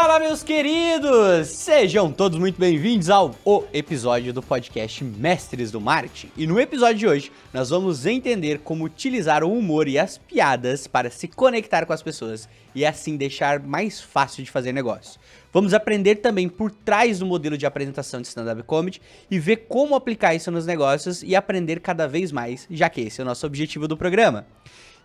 Fala, meus queridos! Sejam todos muito bem-vindos ao episódio do podcast Mestres do Marketing. E no episódio de hoje, nós vamos entender como utilizar o humor e as piadas para se conectar com as pessoas e assim deixar mais fácil de fazer negócio. Vamos aprender também por trás do modelo de apresentação de stand-up comedy e ver como aplicar isso nos negócios e aprender cada vez mais, já que esse é o nosso objetivo do programa.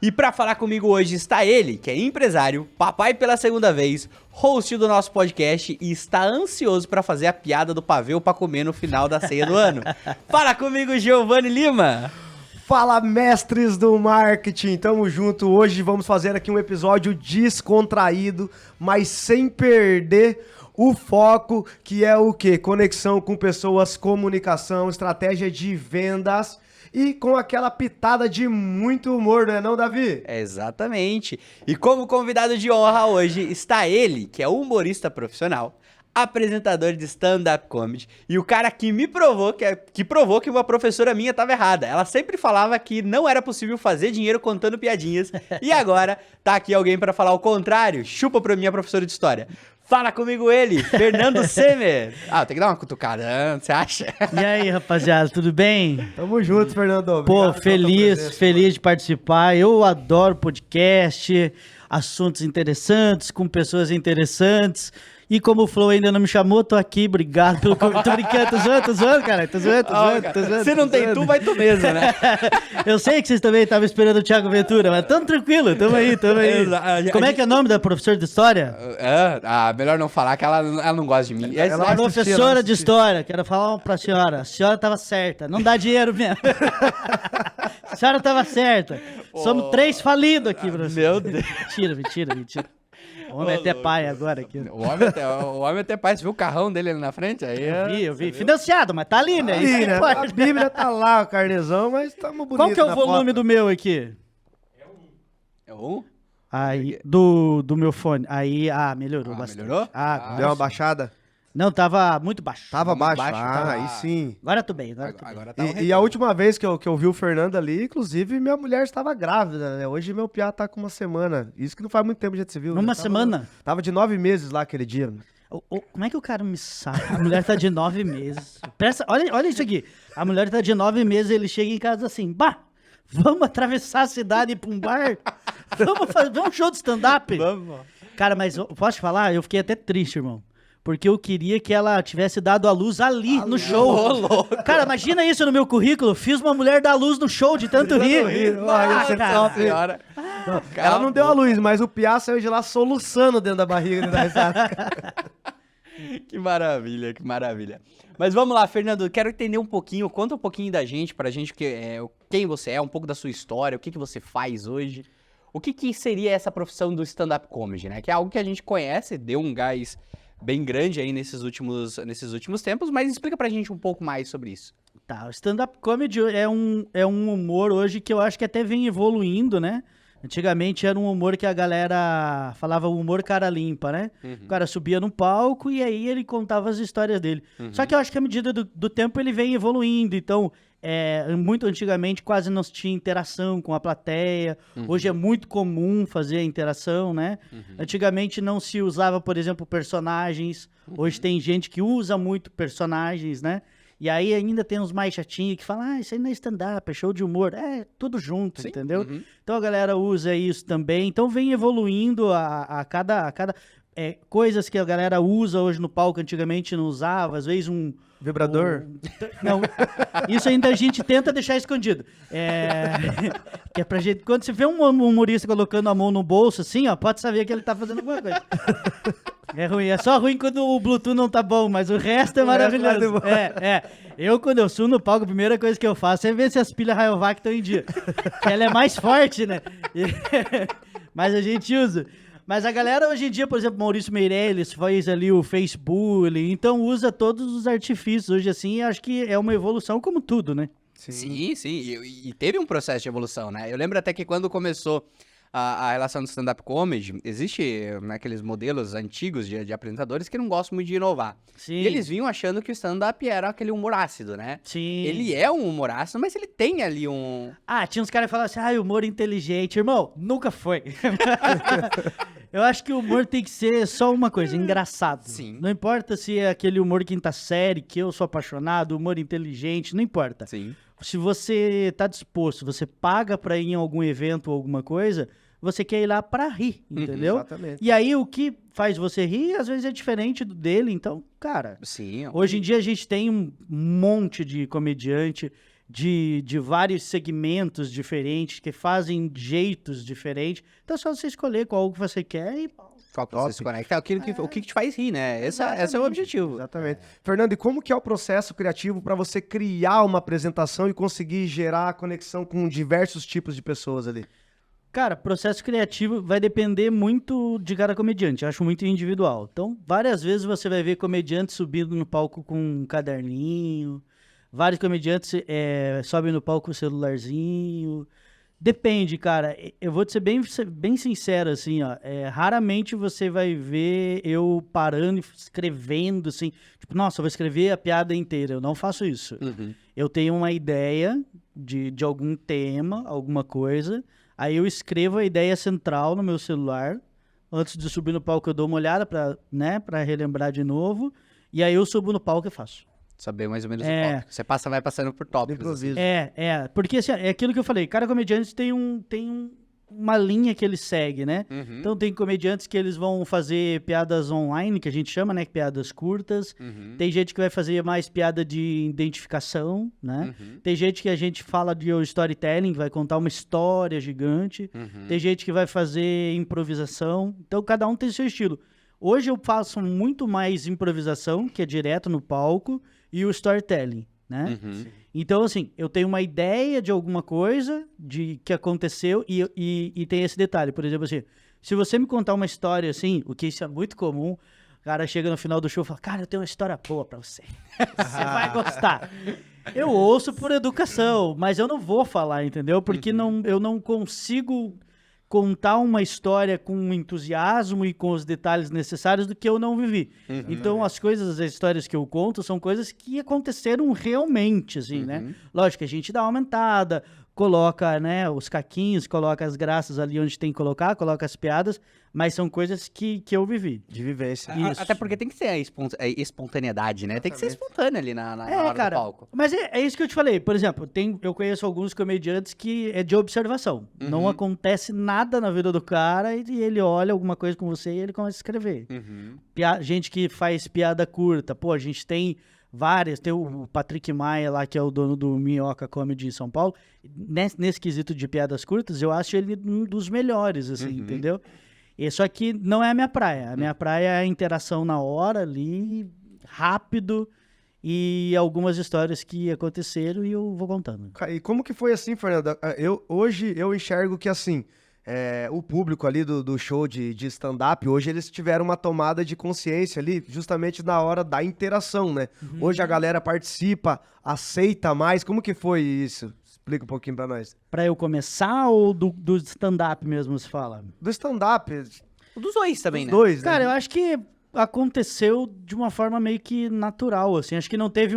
E para falar comigo hoje está ele, que é empresário, papai pela segunda vez, host do nosso podcast e está ansioso para fazer a piada do pavê para comer no final da ceia do ano. Fala comigo, Giovanni Lima! Fala, mestres do marketing, tamo junto. Hoje vamos fazer aqui um episódio descontraído, mas sem perder o foco, que é o quê? Conexão com pessoas, comunicação, estratégia de vendas e com aquela pitada de muito humor, não é não, Davi? Exatamente. E como convidado de honra hoje está ele, que é humorista profissional, apresentador de stand-up comedy e o cara que me provou que provou que uma professora minha estava errada. Ela sempre falava que não era possível fazer dinheiro contando piadinhas e agora tá aqui alguém para falar o contrário. Chupa pra minha professora de história. Fala comigo ele, Fernando Semer. Tem que dar uma cutucada, você acha? E aí, rapaziada, tudo bem? Tamo junto, Fernando. Pô, feliz de participar. Eu adoro podcast, assuntos interessantes, com pessoas interessantes. E como o Flow ainda não me chamou, tô aqui, obrigado pelo convite. Tô brincando, tô zoando, cara. Tô zoando. Se não tem tu, vai tu mesmo, né? Eu sei que vocês também estavam esperando o Thiago Ventura, mas tamo tranquilo, tamo aí. Como é que é o nome da professora de história? Melhor não falar, que ela não gosta de mim. Ela é professora de história, quero falar pra senhora. A senhora tava certa, não dá dinheiro mesmo. A senhora tava certa. Somos 3 falidos aqui, professor. Meu Deus. Mentira. O homem é até pai agora aqui. O homem até pai. Você viu o carrão dele ali na frente? Aí eu vi. Financiado, mas tá ali, né? Ali, né? A Bíblia tá lá, o carnezão, mas tamo bonito. Qual que é o volume do meu aqui? É um? Aí, do meu fone. Aí, melhorou bastante. Melhorou? Deu uma baixada? Não, tava muito baixo. Tava baixo? Tava. Aí sim. Agora eu tô bem. Agora tá E a última vez que eu vi o Fernando ali, inclusive, minha mulher estava grávida, né? Hoje meu piá tá com 1 semana. Isso que não faz muito tempo já que você viu. Uma semana? Tava de 9 meses lá aquele dia. Como é que o cara me sabe? A mulher tá de 9 meses. Olha isso aqui. A mulher tá de 9 meses, ele chega em casa assim, vamos atravessar a cidade e ir pra um bar? Vamos fazer um show de stand-up? Vamos. Cara, mas posso te falar? Eu fiquei até triste, irmão. Porque eu queria que ela tivesse dado a luz ali no show. Cara, imagina isso no meu currículo. Fiz uma mulher dar luz no show de tanto rir. Senhora. Ela não deu a luz, mas o piá saiu de lá soluçando dentro da barriga. Que maravilha, que maravilha. Mas vamos lá, Fernando, quero entender um pouquinho, conta um pouquinho da gente, pra gente quem você é, um pouco da sua história, o que você faz hoje. O que seria essa profissão do stand-up comedy, né? Que é algo que a gente conhece, deu um gás bem grande aí nesses últimos tempos, mas explica pra gente um pouco mais sobre isso. Tá, o stand-up comedy é um humor hoje que eu acho que até vem evoluindo, né? Antigamente era um humor que a galera falava o humor cara limpa, né? Uhum. O cara subia no palco e aí ele contava as histórias dele. Uhum. Só que eu acho que à medida do tempo ele vem evoluindo, então muito antigamente quase não tinha interação com a plateia. Uhum. Hoje é muito comum fazer a interação, né? Uhum. Antigamente não se usava, por exemplo, personagens. Uhum. Hoje tem gente que usa muito personagens, né? E aí ainda tem uns mais chatinhos que falam, isso aí não é stand-up, é show de humor. É, tudo junto, sim, entendeu? Uhum. Então a galera usa isso também. Então vem evoluindo a cada coisas que a galera usa hoje no palco, antigamente não usava. Às vezes vibrador? Não, isso ainda a gente tenta deixar escondido. Que é pra gente, quando você vê um humorista colocando a mão no bolso, assim, ó, pode saber que ele tá fazendo alguma coisa. É ruim, é só ruim quando o Bluetooth não tá bom, mas o resto é maravilhoso. Eu, quando eu subo no palco, a primeira coisa que eu faço é ver se as pilhas Rayovac estão em dia. Que ela é mais forte, né? Mas a gente usa. Mas a galera hoje em dia, por exemplo, Maurício Meirelles faz ali o Facebook, então usa todos os artifícios hoje assim, e acho que é uma evolução como tudo, né? Sim. E teve um processo de evolução, né? Eu lembro até que quando começou a relação do stand-up comedy, existe aqueles modelos antigos de apresentadores que não gostam muito de inovar. Sim. E eles vinham achando que o stand-up era aquele humor ácido, né? Sim. Ele é um humor ácido, mas ele tem ali um... Tinha uns caras que falavam assim, humor inteligente. Irmão, nunca foi. Eu acho que o humor tem que ser só uma coisa, engraçado. Sim. Não importa se é aquele humor quinta série, que eu sou apaixonado, humor inteligente, não importa. Sim. Se você tá disposto, você paga pra ir em algum evento ou alguma coisa, você quer ir lá pra rir, entendeu? Exatamente. E aí o que faz você rir, às vezes é diferente do dele, então, cara... Sim. Hoje em dia a gente tem um monte de comediante de vários segmentos diferentes, que fazem jeitos diferentes. Então é só você escolher qual que você quer e... Qual que você se conecta? O que te faz rir, né? Esse é o objetivo. Exatamente. Fernando, e como que é o processo criativo para você criar uma apresentação e conseguir gerar conexão com diversos tipos de pessoas ali? Cara, processo criativo vai depender muito de cada comediante. Eu acho muito individual. Então, várias vezes você vai ver comediantes subindo no palco com um caderninho. Vários comediantes sobem no palco com o celularzinho. Depende, cara. Eu vou te ser bem sincero, assim, ó. Raramente você vai ver eu parando e escrevendo, assim. Tipo, nossa, eu vou escrever a piada inteira. Eu não faço isso. Eu tenho uma ideia de algum tema, alguma coisa. Aí eu escrevo a ideia central no meu celular. Antes de subir no palco, eu dou uma olhada pra relembrar de novo. E aí eu subo no palco e faço. Saber mais ou menos o tópico. Você vai passando por tópicos. Improviso. Porque assim, é aquilo que eu falei, cada comediante tem uma linha que ele segue, né? Então tem comediantes que eles vão fazer piadas online, que a gente chama, né? Piadas curtas. Tem gente que vai fazer mais piada de identificação, né? Tem gente que a gente fala de storytelling, que vai contar uma história gigante. Tem gente que vai fazer improvisação. Então cada um tem seu estilo. Hoje eu faço muito mais improvisação, que é direto no palco, e o storytelling, né? Então, assim, eu tenho uma ideia de alguma coisa que aconteceu e tem esse detalhe. Por exemplo, assim, se você me contar uma história assim, o que isso é muito comum, o cara chega no final do show e fala, cara, eu tenho uma história boa pra você. Você vai gostar. Eu ouço por educação, mas eu não vou falar, entendeu? Porque eu não consigo contar uma história com entusiasmo e com os detalhes necessários do que eu não vivi. Então, as histórias que eu conto são coisas que aconteceram realmente, assim, né? Lógico que a gente dá uma aumentada, coloca, né, os caquinhos, coloca as graças ali onde tem que colocar, coloca as piadas, mas são coisas que eu vivi. De vivência. Isso. Até porque tem que ser a espontaneidade, né? Tem que ser espontâneo ali na hora cara, do palco. mas é isso que eu te falei. Por exemplo, eu conheço alguns comediantes que é de observação. Não acontece nada na vida do cara e ele olha alguma coisa com você e ele começa a escrever. Gente que faz piada curta. Pô, a gente tem várias. Tem o Patrick Maia lá, que é o dono do Minhoca Comedy em São Paulo. Nesse quesito de piadas curtas, eu acho ele um dos melhores, assim, entendeu? Só que não é a minha praia. A minha praia é a interação na hora ali, rápido, e algumas histórias que aconteceram e eu vou contando. E como que foi assim, Fernando? Hoje eu enxergo que assim, o público ali do show de stand-up, hoje eles tiveram uma tomada de consciência ali, justamente na hora da interação, né? Hoje a galera participa, aceita mais. Como que foi isso? Explica um pouquinho pra nós. Pra eu começar ou do stand-up mesmo se fala? Do stand-up. Dos dois também, Os né? dois, né? Cara, eu acho que aconteceu de uma forma meio que natural, assim. Acho que não teve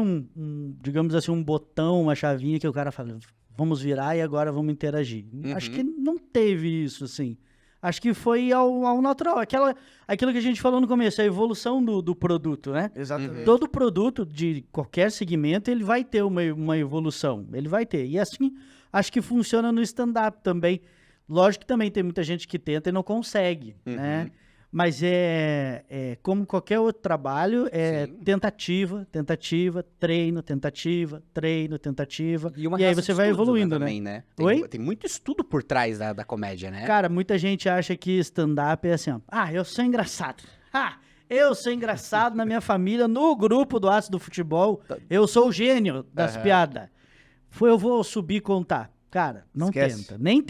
digamos assim, um botão, uma chavinha que o cara fala, vamos virar e agora vamos interagir. Acho que não teve isso, assim. Acho que foi ao natural. Aquilo que a gente falou no começo, a evolução do produto, né? Exatamente. Todo produto de qualquer segmento, ele vai ter uma evolução. Ele vai ter. E assim, acho que funciona no stand-up também. Lógico que também tem muita gente que tenta e não consegue, né? Mas como qualquer outro trabalho, tentativa, treino, tentativa. E aí você vai evoluindo, também, né? Tem muito estudo por trás da comédia, né? Cara, muita gente acha que stand-up é assim, ó. Eu sou engraçado. Eu sou engraçado na minha família, no grupo do Atos do Futebol. Eu sou o gênio das piadas. Eu vou subir e contar. Cara, não Esquece. tenta. Nem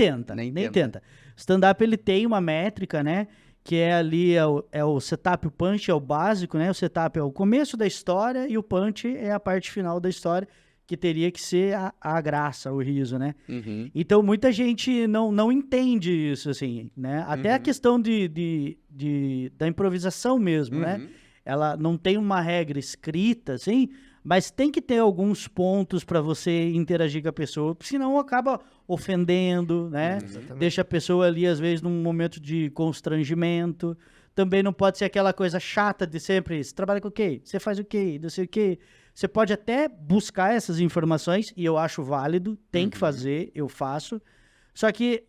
tenta. Stand-up, ele tem uma métrica, né? Que é ali, o setup, o punch é o básico, né? O setup é o começo da história e o punch é a parte final da história, que teria que ser a graça, o riso, né? Então, muita gente não entende isso, assim, né? Até a questão da improvisação mesmo, né? Ela não tem uma regra escrita, assim, Mas tem que ter alguns pontos para você interagir com a pessoa, senão acaba ofendendo, né? Deixa a pessoa ali, às vezes, num momento de constrangimento. Também não pode ser aquela coisa chata de sempre, você trabalha com o quê? Você faz o quê? Não sei o quê. Você pode até buscar essas informações, e eu acho válido, tem que fazer, eu faço. Só que,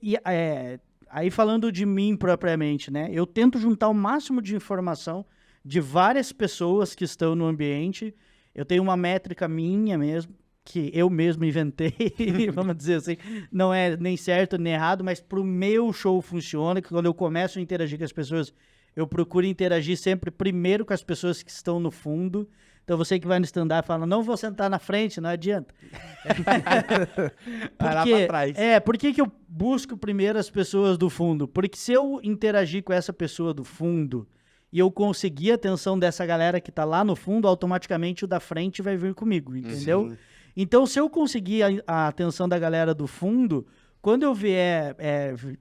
aí falando de mim propriamente, né? Eu tento juntar o máximo de informação de várias pessoas que estão no ambiente. Eu tenho uma métrica minha mesmo, que eu mesmo inventei, vamos dizer assim, não é nem certo nem errado, mas pro meu show funciona, que quando eu começo a interagir com as pessoas, eu procuro interagir sempre primeiro com as pessoas que estão no fundo. Então você que vai no stand-up fala, não vou sentar na frente, não adianta. Vai lá pra trás. Por que eu busco primeiro as pessoas do fundo? Porque se eu interagir com essa pessoa do fundo e eu conseguir a atenção dessa galera que tá lá no fundo, automaticamente o da frente vai vir comigo, entendeu? Sim. Então, se eu conseguir a atenção da galera do fundo, quando eu vier,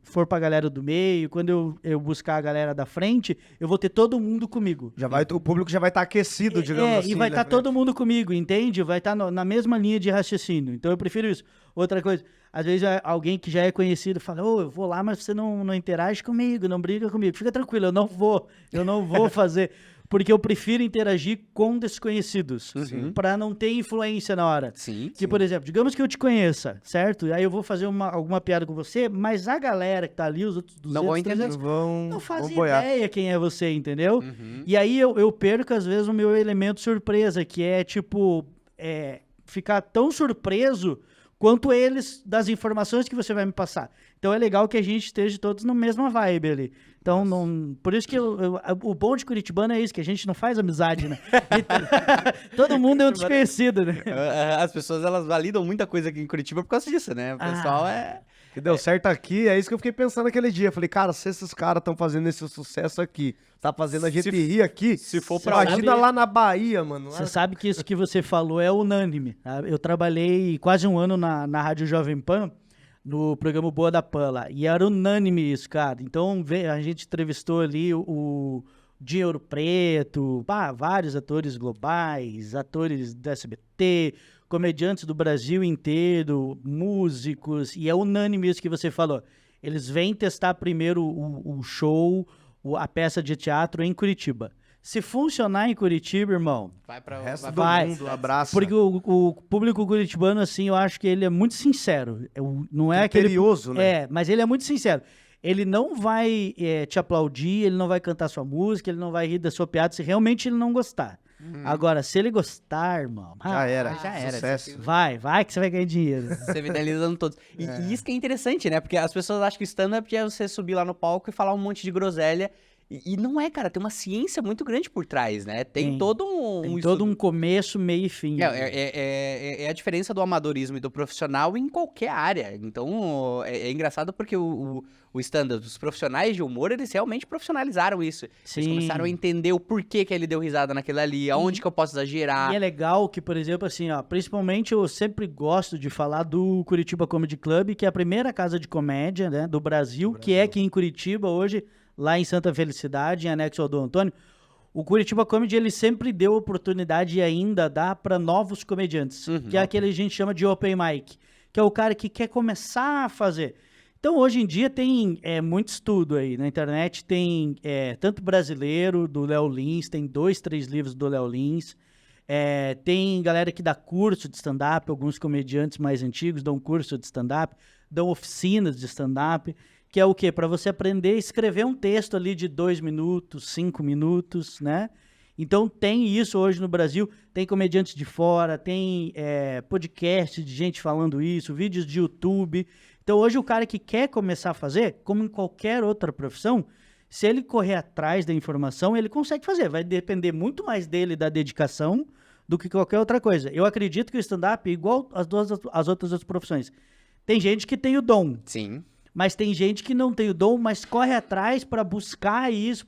for pra galera do meio, quando eu buscar a galera da frente, eu vou ter todo mundo comigo. O público já vai estar aquecido, digamos assim. E vai estar todo mundo comigo, entende? Vai estar na mesma linha de raciocínio. Então, eu prefiro isso. Outra coisa, às vezes alguém que já é conhecido fala, eu vou lá, mas você não interage comigo, não briga comigo. Fica tranquilo, eu não vou fazer... Porque eu prefiro interagir com desconhecidos, para não ter influência na hora. Por exemplo, digamos que eu te conheça, certo? Aí eu vou fazer alguma piada com você, mas a galera que tá ali, os outros 200, não vão entender, não fazem ideia quem é você, entendeu? E aí eu perco, às vezes, o meu elemento surpresa, que é, tipo, ficar tão surpreso quanto eles das informações que você vai me passar. Então é legal que a gente esteja todos na mesma vibe ali. Então, por isso que o bom de curitibano é isso, que a gente não faz amizade, né? Todo mundo é um desconhecido, né? As pessoas, elas validam muita coisa aqui em Curitiba por causa disso, né? O pessoal que deu certo aqui, é isso que eu fiquei pensando aquele dia. Falei, cara, se esses caras estão fazendo esse sucesso aqui, tá fazendo a gente rir aqui, se for pra imagina lá na Bahia, mano. Você sabe que isso que você falou é unânime. Tá? Eu trabalhei quase um ano na Rádio Jovem Pan, no programa Boa da Pan lá, e era unânime isso, cara. Então, a gente entrevistou ali o Dinheiro Preto, vários atores globais, atores da SBT, comediantes do Brasil inteiro, músicos, e é unânime isso que você falou. Eles vêm testar primeiro o show, a peça de teatro em Curitiba. Se funcionar em Curitiba, irmão, vai para o resto do mundo, abraço. Porque o público curitibano, assim, eu acho que ele é muito sincero. Não é criterioso, né? Mas ele é muito sincero. Ele não vai te aplaudir, ele não vai cantar sua música, ele não vai rir da sua piada se realmente ele não gostar. Agora, se ele gostar, irmão... Já era. Sucesso. Vai que você vai ganhar dinheiro. Você vitalizando todos. E isso que é interessante, né? Porque as pessoas acham que stand-up é você subir lá no palco e falar um monte de groselha. E não é, cara. Tem uma ciência muito grande por trás, né? Tem todo um começo, meio e fim. É a diferença do amadorismo e do profissional em qualquer área. Então, é engraçado porque o stand-up, os profissionais de humor, eles realmente profissionalizaram isso. Sim. Eles começaram a entender o porquê que ele deu risada naquele ali, aonde que eu posso exagerar. E é legal que, por exemplo, assim, principalmente eu sempre gosto de falar do Curitiba Comedy Club, que é a primeira casa de comédia, né, do Brasil, que é aqui em Curitiba hoje, lá em Santa Felicidade, em anexo ao Dom Antônio. O Curitiba Comedy, ele sempre deu oportunidade e ainda dá para novos comediantes, que é aquele que a gente chama de open mic, que é o cara que quer começar a fazer. Então, hoje em dia, tem muito estudo aí. Na internet tem tanto brasileiro, do Léo Lins, tem 2, 3 livros do Léo Lins. Tem galera que dá curso de stand-up, alguns comediantes mais antigos dão curso de stand-up, dão oficinas de stand-up, que é o quê? Para você aprender a escrever um texto ali de 2 minutos, 5 minutos, né? Então, tem isso hoje no Brasil. Tem comediantes de fora, tem podcast de gente falando isso, vídeos de YouTube. Então, hoje, o cara que quer começar a fazer, como em qualquer outra profissão, se ele correr atrás da informação, ele consegue fazer. Vai depender muito mais dele, da dedicação, do que qualquer outra coisa. Eu acredito que o stand-up é igual às outras profissões. Tem gente que tem o dom. Sim. Mas tem gente que não tem o dom, mas corre atrás para buscar isso,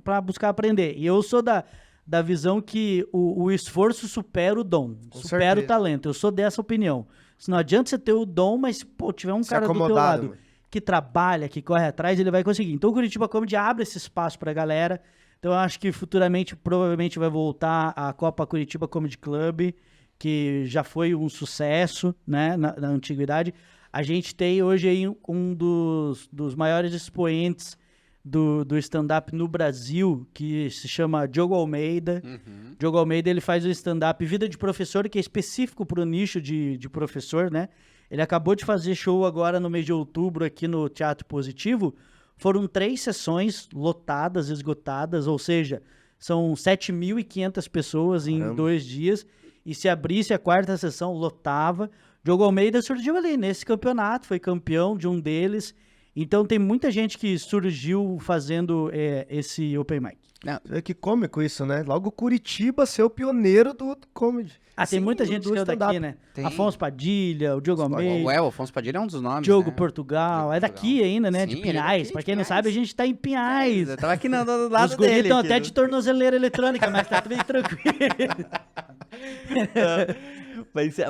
para buscar aprender. E eu sou da visão que o esforço supera o dom, supera o talento. Eu sou dessa opinião. Se não adianta você ter o dom, mas, tiver um cara do teu lado que trabalha, que corre atrás, ele vai conseguir. Então o Curitiba Comedy abre esse espaço pra galera. Então eu acho que futuramente, provavelmente, vai voltar a Copa Curitiba Comedy Club. que já foi um sucesso, né, na antiguidade. A gente tem hoje aí um dos maiores expoentes do stand-up no Brasil, que se chama Diogo Almeida. Diogo Almeida, ele faz o stand-up Vida de Professor, que é específico para o nicho de professor, né? Ele acabou de fazer show agora no mês de outubro aqui no Teatro Positivo. Foram 3 sessões lotadas, esgotadas, ou seja, são 7.500 pessoas em 2 dias. E se abrisse a 4ª sessão, lotava. Diogo Almeida surgiu ali nesse campeonato, foi campeão de um deles. Então tem muita gente que surgiu fazendo esse Open Mic. Que cômico isso, né? Logo Curitiba ser o pioneiro do comedy. Tem muita gente que saiu daqui, né? Tem. Afonso Padilha, o Diogo Almeida. O Afonso Padilha é um dos nomes, Diogo né? Portugal. É daqui ainda, né? Sim, de ele é Pinhais. daqui, Pra de quem não Pinhais. sabe, a gente tá em Pinhais. Eu tava aqui do lado Os guris dele. estão aqui, até do- de tornozeleira eletrônica, mas tá bem tranquilo.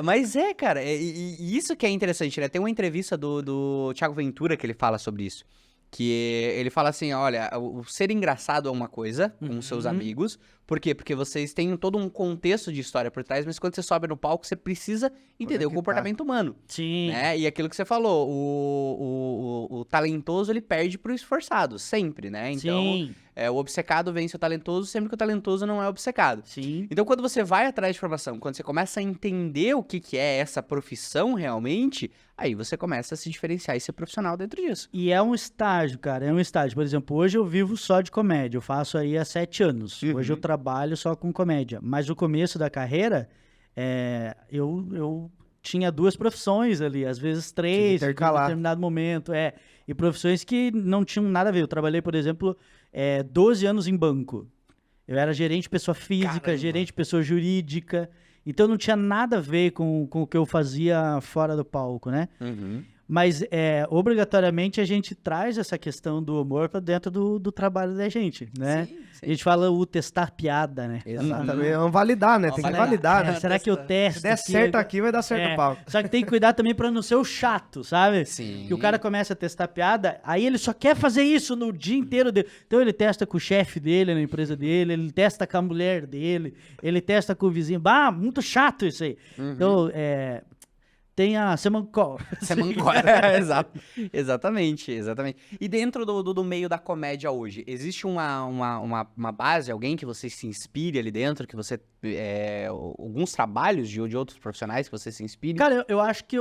Mas cara, e isso que é interessante, né? Tem uma entrevista do Thiago Ventura que ele fala sobre isso. Que ele fala assim, olha, o ser engraçado é uma coisa com seus amigos. Por quê? Porque vocês têm todo um contexto de história por trás, mas quando você sobe no palco, você precisa entender o comportamento humano. Sim. Né? E aquilo que você falou, o talentoso, ele perde pro esforçado, sempre, né? Então, Sim. o obcecado vence o talentoso, sempre que o talentoso não é obcecado. Sim. Então, quando você vai atrás de informação, quando você começa a entender o que é essa profissão realmente, aí você começa a se diferenciar e ser profissional dentro disso. E é um estágio, cara, é um estágio. Por exemplo, hoje eu vivo só de comédia, eu faço aí há 7 anos. Hoje eu trabalho só com comédia. Mas no começo da carreira, eu tinha 2 profissões ali, às vezes 3, em intercalar. determinado momento. E profissões que não tinham nada a ver. Eu trabalhei, por exemplo, 12 anos em banco. Eu era gerente de pessoa física, Caramba. gerente de pessoa jurídica. Então não tinha nada a ver com o que eu fazia fora do palco, né? Mas obrigatoriamente a gente traz essa questão do humor para dentro do trabalho da gente, né? Sim, sim. A gente fala o testar piada, né? Exatamente. Vamos validar, né? Tem que validar, né? Será que eu testo? Se der certo aqui, vai dar certo o palco. Só que tem que cuidar também para não ser o chato, sabe? Sim. Que o cara começa a testar piada, aí ele só quer fazer isso no dia inteiro dele. Então ele testa com o chefe dele na empresa dele, ele testa com a mulher dele, ele testa com o vizinho. Muito chato isso aí. Então, tem a Semancol. Exatamente. E dentro do meio da comédia hoje, existe uma base, alguém que você se inspire ali dentro, que você... alguns trabalhos de outros profissionais que você se inspire? Cara, eu acho que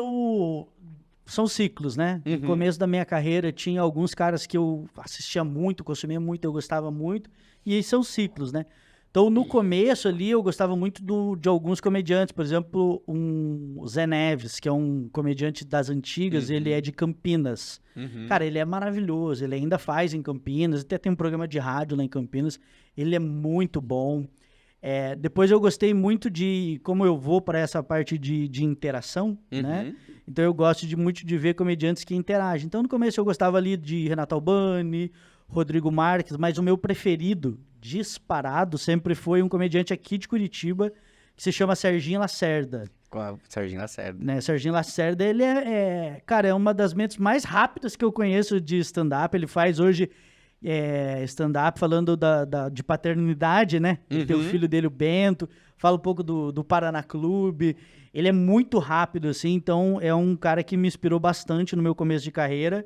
são ciclos, né? No começo da minha carreira, tinha alguns caras que eu assistia muito, consumia muito, eu gostava muito, e aí são ciclos, né? Então, no começo ali, eu gostava muito de alguns comediantes. Por exemplo, o Zé Neves, que é um comediante das antigas, ele é de Campinas. Cara, ele é maravilhoso, ele ainda faz em Campinas, até tem um programa de rádio lá em Campinas. Ele é muito bom. Depois eu gostei muito como eu vou para essa parte de interação, né? Então eu gosto muito de ver comediantes que interagem. Então no começo eu gostava ali de Renato Albani, Rodrigo Marques, mas o meu preferido, disparado, sempre foi um comediante aqui de Curitiba, que se chama Serginho Lacerda. Com a Serginho Lacerda. Né? Serginho Lacerda, ele cara, é uma das mentes mais rápidas que eu conheço de stand-up. Ele faz hoje stand-up falando de paternidade, né? Tem o filho dele, o Bento, fala um pouco do Paraná Clube. Ele é muito rápido, assim, então é um cara que me inspirou bastante no meu começo de carreira.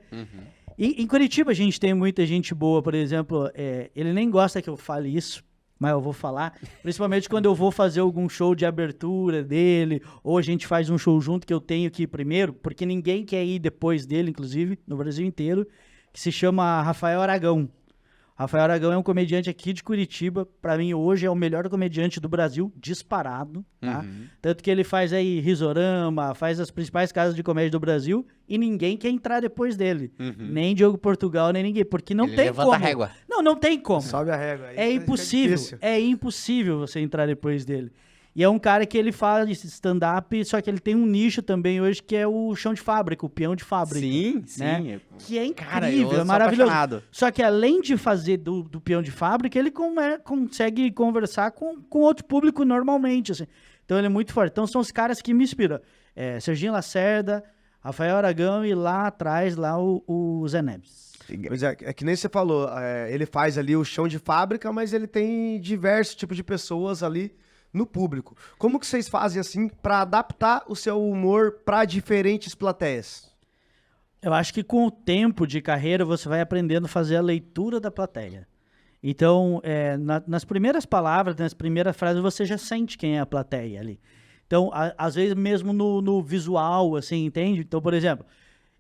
E em Curitiba a gente tem muita gente boa, por exemplo, ele nem gosta que eu fale isso, mas eu vou falar, principalmente quando eu vou fazer algum show de abertura dele, ou a gente faz um show junto que eu tenho que ir primeiro, porque ninguém quer ir depois dele, inclusive, no Brasil inteiro, que se chama Rafael Aragão. Rafael Aragão é um comediante aqui de Curitiba, pra mim hoje é o melhor comediante do Brasil, disparado, tá? Tanto que ele faz aí Risorama, faz as principais casas de comédia do Brasil e ninguém quer entrar depois dele. Nem Diogo Portugal, nem ninguém, porque não Ele tem levanta como. a régua. Não tem como. Sobe a régua. Aí É fica impossível, difícil. impossível você entrar depois dele. E é um cara que ele faz stand-up, só que ele tem um nicho também hoje que é o chão de fábrica, o peão de fábrica. Sim. Né? Que é Cara, eu incrível, é sou maravilhoso. apaixonado. Só que além de fazer do peão de fábrica, ele consegue conversar com outro público normalmente, assim. Então ele é muito forte. Então são os caras que me inspiram. Serginho Lacerda, Rafael Aragão e lá atrás, o Zé Neves. Pois é que nem você falou, ele faz ali o chão de fábrica, mas ele tem diversos tipos de pessoas ali no público. Como que vocês fazem assim pra adaptar o seu humor pra diferentes plateias? Eu acho que com o tempo de carreira você vai aprendendo a fazer a leitura da plateia. Então, nas primeiras palavras, nas primeiras frases, você já sente quem é a plateia ali. Então, às vezes mesmo no visual, assim, entende? Então, por exemplo,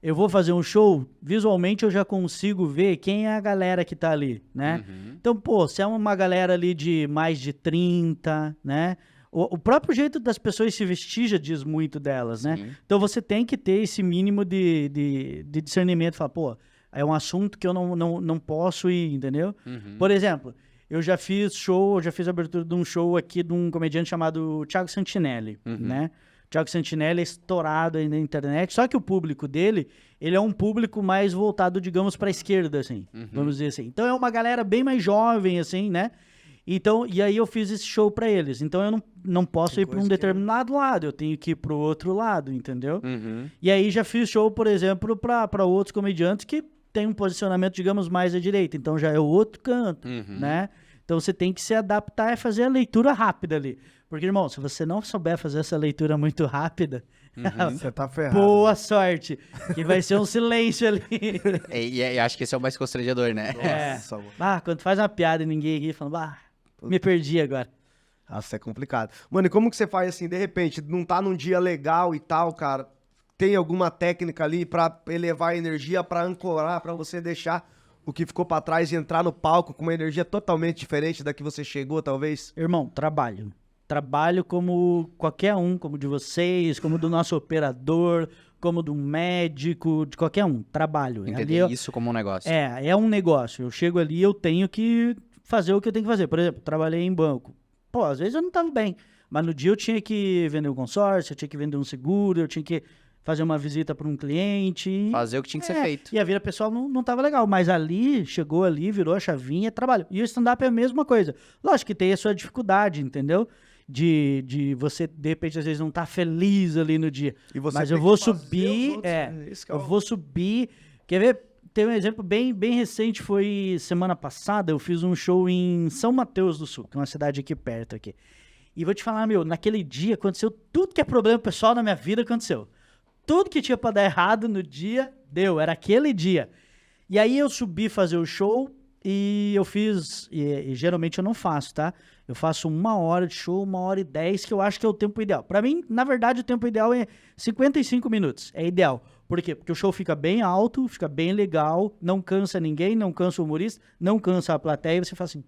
eu vou fazer um show, visualmente eu já consigo ver quem é a galera que tá ali, né? Então, pô, se é uma galera ali de mais de 30, né? O próprio jeito das pessoas se vestir já diz muito delas, né? Então, você tem que ter esse mínimo de discernimento. Falar, pô, é um assunto que eu não posso ir, entendeu? Por exemplo, eu já fiz abertura de um show aqui de um comediante chamado Thiago Santinelli, né? Thiago Santinelli é estourado aí na internet, só que o público dele, ele é um público mais voltado, digamos, para a esquerda, assim, vamos dizer assim. Então é uma galera bem mais jovem, assim, né? Então, e aí eu fiz esse show para eles. Então eu não posso ir para um determinado lado, eu tenho que ir pro outro lado, entendeu? E aí já fiz show, por exemplo, para outros comediantes que tem um posicionamento, digamos, mais à direita. Então já é o outro canto, né? Então você tem que se adaptar e fazer a leitura rápida ali. Porque, irmão, se você não souber fazer essa leitura muito rápida, você tá ferrado. Boa sorte, que vai ser um silêncio ali. E acho que esse é o mais constrangedor, né? Nossa, mano. Quando faz uma piada e ninguém ri, falando, me perdi agora. Nossa, é complicado. Mano, e como que você faz assim, de repente, não tá num dia legal e tal, cara? Tem alguma técnica ali pra elevar a energia, pra ancorar, pra você deixar o que ficou pra trás e entrar no palco com uma energia totalmente diferente da que você chegou, talvez? Irmão, trabalho. Trabalho como qualquer um, como de vocês, como do nosso operador, como do médico, de qualquer um. Trabalho. Entender isso como um negócio. É um negócio. Eu chego ali e eu tenho que fazer o que eu tenho que fazer. Por exemplo, trabalhei em banco. Pô, às vezes eu não tava bem, mas no dia eu tinha que vender um consórcio, eu tinha que vender um seguro, eu tinha que fazer uma visita para um cliente. Fazer o que tinha que ser feito. E a vida pessoal não tava legal, mas ali, chegou ali, virou a chavinha, trabalho. E o stand-up é a mesma coisa. Lógico que tem a sua dificuldade, entendeu? De você, de repente, às vezes não tá feliz ali no dia. Mas eu vou subir, eu vou subir. Quer ver? Tem um exemplo bem recente, foi semana passada, eu fiz um show em São Mateus do Sul, que é uma cidade aqui perto aqui. E vou te falar, naquele dia aconteceu tudo que é problema pessoal na minha vida, aconteceu. Tudo que tinha pra dar errado no dia, deu, era aquele dia. E aí eu subi fazer o show e eu fiz, e geralmente eu não faço, tá? Eu faço 1 hora de show, 1h10, que eu acho que é o tempo ideal. Pra mim, na verdade, o tempo ideal é 55 minutos, é ideal. Por quê? Porque o show fica bem alto, fica bem legal, não cansa ninguém, não cansa o humorista, não cansa a plateia, e você fala assim,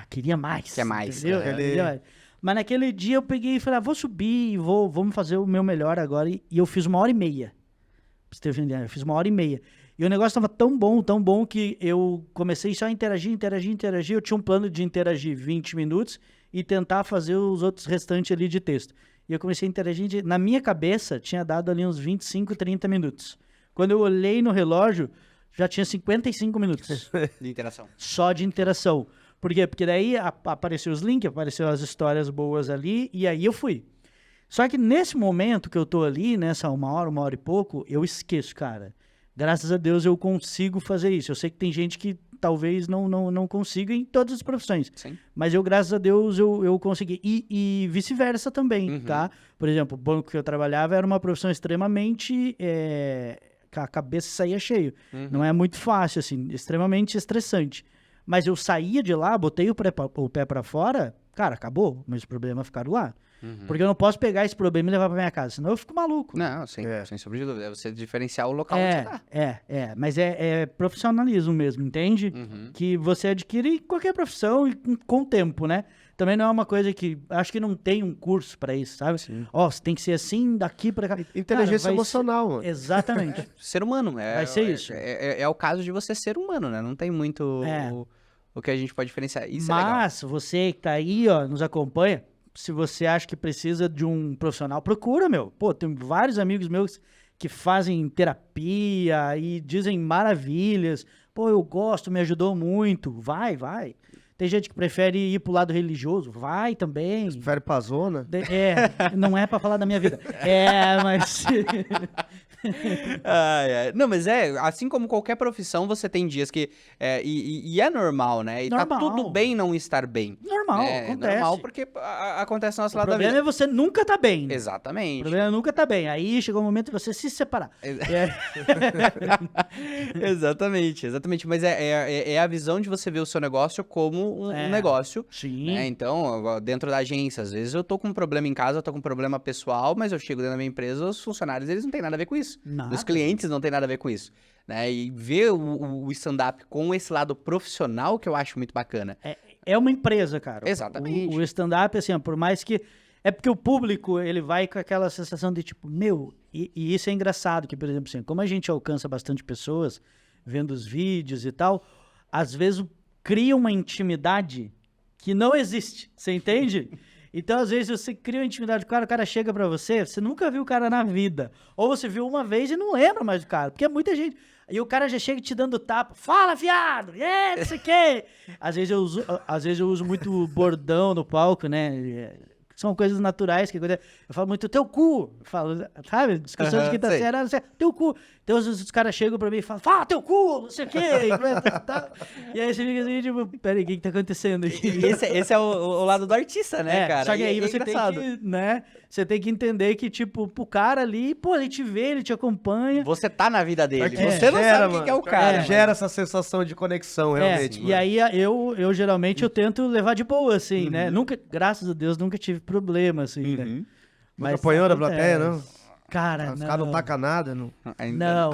queria mais. Quer mais. Entendeu? Queria mais. Mas naquele dia eu peguei e falei, vou subir, vamos fazer o meu melhor agora. E eu fiz 1h30. Pra você ter ideia, eu fiz 1h30. E o negócio tava tão bom que eu comecei só a interagir. Eu tinha um plano de interagir 20 minutos e tentar fazer os outros restantes ali de texto. E eu comecei a interagir, na minha cabeça tinha dado ali uns 25, 30 minutos. Quando eu olhei no relógio, já tinha 55 minutos. De interação. Só de interação. Por quê? Porque daí apareceu os links, apareceu as histórias boas ali, e aí eu fui. Só que nesse momento que eu tô ali, nessa 1 hora e pouco, eu esqueço, cara. Graças a Deus eu consigo fazer isso. Eu sei que tem gente que talvez não consiga em todas as profissões. Sim. Mas eu, graças a Deus, eu consegui. E vice-versa também, tá? Por exemplo, o banco que eu trabalhava era uma profissão extremamente... a cabeça saía cheio. Não é muito fácil, assim, extremamente estressante. Mas eu saía de lá, botei o pé pra fora, cara, acabou. Meus problemas ficaram lá. Porque eu não posso pegar esse problema e levar pra minha casa, senão eu fico maluco. Não, sem sombra de dúvida. É você diferenciar o local onde você tá. Mas é profissionalismo mesmo, entende? Que você adquire em qualquer profissão e com o tempo, né? Também não é uma coisa que... Acho que não tem um curso pra isso, sabe? Você tem que ser assim, daqui pra cá. Inteligência emocional, mano. Exatamente. Ser humano. Vai ser isso. É o caso de você ser humano, né? Não tem muito o que a gente pode diferenciar. Isso é legal. Mas você que tá aí, ó, nos acompanha, se você acha que precisa de um profissional, procura, meu. Pô, tem vários amigos meus que fazem terapia e dizem maravilhas. Pô, eu gosto, me ajudou muito. Vai. Tem gente que prefere ir pro lado religioso. Vai também. Prefere pra zona? Não é pra falar da minha vida. Mas... Não, mas assim como qualquer profissão, você tem dias que... e é normal, né? E Normal. tá tudo bem não estar bem. Normal, É acontece. normal porque acontece no nosso O lado da problema vida. é você nunca tá bem. Né? O Exatamente. problema é nunca tá bem. Aí chegou o momento de você se separar. Exatamente. Mas é a visão de você ver o seu negócio como um negócio. Sim. Né? Então, dentro da agência, às vezes eu tô com um problema em casa, eu tô com um problema pessoal, mas eu chego dentro da minha empresa, os funcionários, eles não têm nada a ver com isso. Nada. Os clientes não têm nada a ver com isso. Né? E ver o stand-up com esse lado profissional que eu acho muito bacana. É uma empresa, cara. Exatamente. O stand-up, assim, ó, por mais que... É porque o público, ele vai com aquela sensação de tipo, e isso é engraçado, que, por exemplo, assim, como a gente alcança bastante pessoas vendo os vídeos e tal, às vezes cria uma intimidade que não existe, você entende? Então, às vezes, você cria uma intimidade com o cara chega pra você nunca viu o cara na vida. Ou você viu uma vez e não lembra mais do cara, porque é muita gente... E o cara já chega te dando tapa. Fala, viado! Não sei o quê! Às vezes eu uso muito bordão no palco, né? São coisas naturais que eu falo muito teu cu. Eu falo, sabe? Discussão de quinta série, teu cu. Então os caras chegam pra mim e falam, fala teu cu, não sei o quê. E aí você fica assim, tipo, peraí, o que tá acontecendo aqui? E esse é o lado do artista, né, cara? Só que aí é você engraçado. tem que, né? Você tem que entender que, tipo, pro cara ali, pô, ele te vê, ele te acompanha. Você tá na vida dele. É, Você não gera, sabe quem que é o mano. cara. Gera essa sensação de conexão, realmente. E aí eu geralmente eu tento levar de boa, assim, né? Nunca, graças a Deus, nunca tive problema, assim, né? Nunca apanhou da plateia, não? Cara, Os caras não tacam nada, não. Não.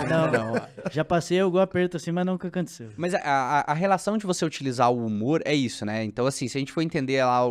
Já passei algum aperto assim, mas nunca aconteceu. Mas a relação de você utilizar o humor é isso, né? Então, assim, se a gente for entender lá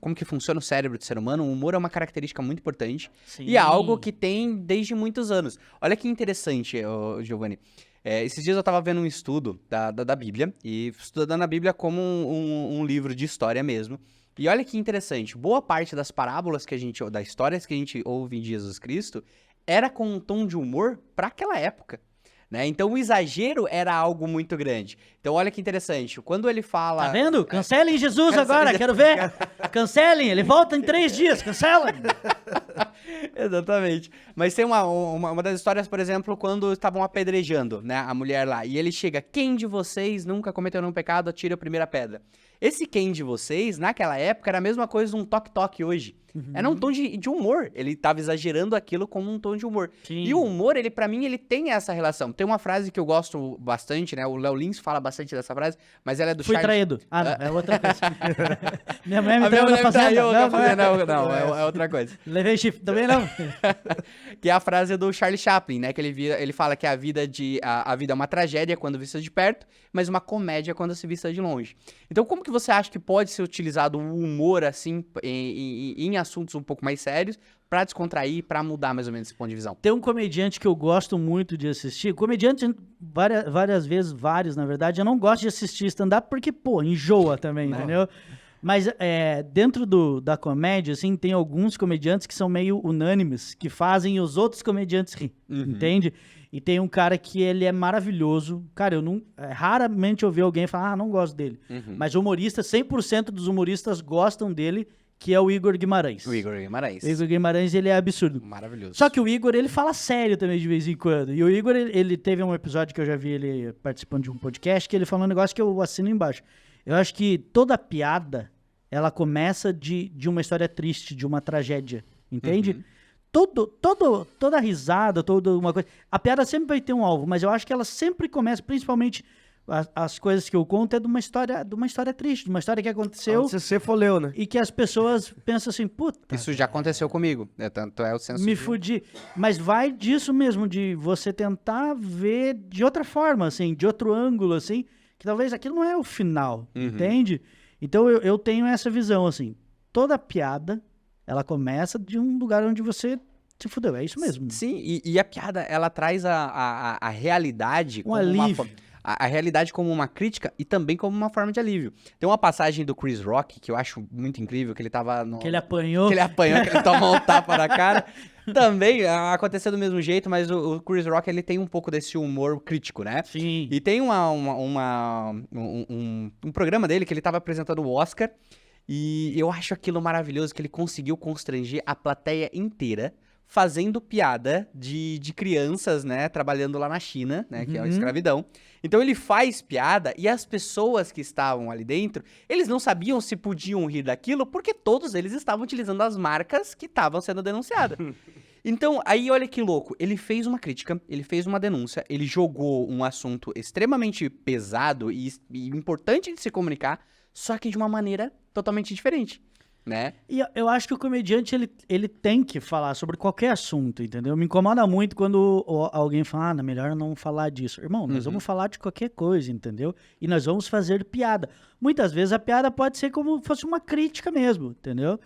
como que funciona o cérebro do ser humano, o humor é uma característica muito importante. Sim. E é algo que tem desde muitos anos. Olha que interessante, Giovanni. Esses dias eu tava vendo um estudo da Bíblia, e estudando a Bíblia como um livro de história mesmo. E olha que interessante, boa parte das parábolas das histórias que a gente ouve em Jesus Cristo, era com um tom de humor para aquela época, né? Então o exagero era algo muito grande. Então olha que interessante, quando ele fala... Tá vendo? Cancelem Jesus agora, quero ver. Cancelem, ele volta em 3 dias, cancelem. Exatamente. Mas tem uma das histórias, por exemplo, quando estavam apedrejando, né, a mulher lá, e ele chega, quem de vocês nunca cometeu nenhum pecado, atire a primeira pedra. Esse quem de vocês, naquela época, era a mesma coisa de um toque-toque hoje. Era um tom de humor. Ele tava exagerando aquilo como um tom de humor. Sim. E o humor, pra mim, ele tem essa relação. Tem uma frase que eu gosto bastante, né? O Léo Lins fala bastante dessa frase, mas ela é do Fui Charles... traído. Ah, não, é outra coisa. Minha mulher me A minha traiu na mulher me traiu na fazenda. fazenda. Não, é outra coisa. Levei chifre, também não. Que é a frase do Charlie Chaplin, né? Que ele fala que a vida é uma tragédia quando vista de perto, mas uma comédia quando se vista de longe. Então, como que você acha que pode ser utilizado o humor, assim, em assuntos um pouco mais sérios, pra descontrair, pra mudar mais ou menos esse ponto de visão? Tem um comediante que eu gosto muito de assistir. Comediante, várias vezes, na verdade, eu não gosto de assistir stand-up porque, pô, enjoa também, entendeu? Mas dentro da comédia, assim, tem alguns comediantes que são meio unânimes, que fazem os outros comediantes rir, entende? E tem um cara que ele é maravilhoso. Cara, raramente ouvi alguém falar, não gosto dele. Mas humorista, 100% dos humoristas gostam dele, que é o Igor Guimarães. O Igor Guimarães. O Igor Guimarães, ele é absurdo. Maravilhoso. Só que o Igor, ele fala sério também de vez em quando. E o Igor, ele teve um episódio que eu já vi ele participando de um podcast, que ele falou um negócio que eu assino embaixo. Eu acho que toda piada, ela começa de uma história triste, de uma tragédia, entende? Toda risada, toda uma coisa... A piada sempre vai ter um alvo, mas eu acho que ela sempre começa, principalmente as coisas que eu conto, é de uma história triste, de uma história que aconteceu... Você foleu, né? E que as pessoas pensam assim, puta... Isso já aconteceu comigo, tanto é o senso Me de... fudi. Mas vai disso mesmo, de você tentar ver de outra forma, assim, de outro ângulo, assim, que talvez aquilo não é o final, entende? Então eu tenho essa visão, assim, toda piada, ela começa de um lugar onde você se fudeu, é isso mesmo. Sim, e a piada, ela traz a realidade... Um alívio. A realidade como uma crítica e também como uma forma de alívio. Tem uma passagem do Chris Rock que eu acho muito incrível, que ele tava no... Que ele apanhou. Que ele tomou um tapa na cara. Também aconteceu do mesmo jeito, mas o Chris Rock, ele tem um pouco desse humor crítico, né? Sim. E tem um programa dele que ele tava apresentando o Oscar, e eu acho aquilo maravilhoso, que ele conseguiu constranger a plateia inteira, fazendo piada de crianças, né, trabalhando lá na China, né, que é a escravidão. Então ele faz piada e as pessoas que estavam ali dentro, eles não sabiam se podiam rir daquilo porque todos eles estavam utilizando as marcas que estavam sendo denunciadas. Então, aí olha que louco, ele fez uma crítica, ele fez uma denúncia, ele jogou um assunto extremamente pesado e importante de se comunicar, só que de uma maneira totalmente diferente, né? E eu acho que o comediante, ele tem que falar sobre qualquer assunto, entendeu? Me incomoda muito quando alguém fala, melhor não falar disso. Irmão, nós vamos falar de qualquer coisa, entendeu? E nós vamos fazer piada. Muitas vezes a piada pode ser como fosse uma crítica mesmo, entendeu?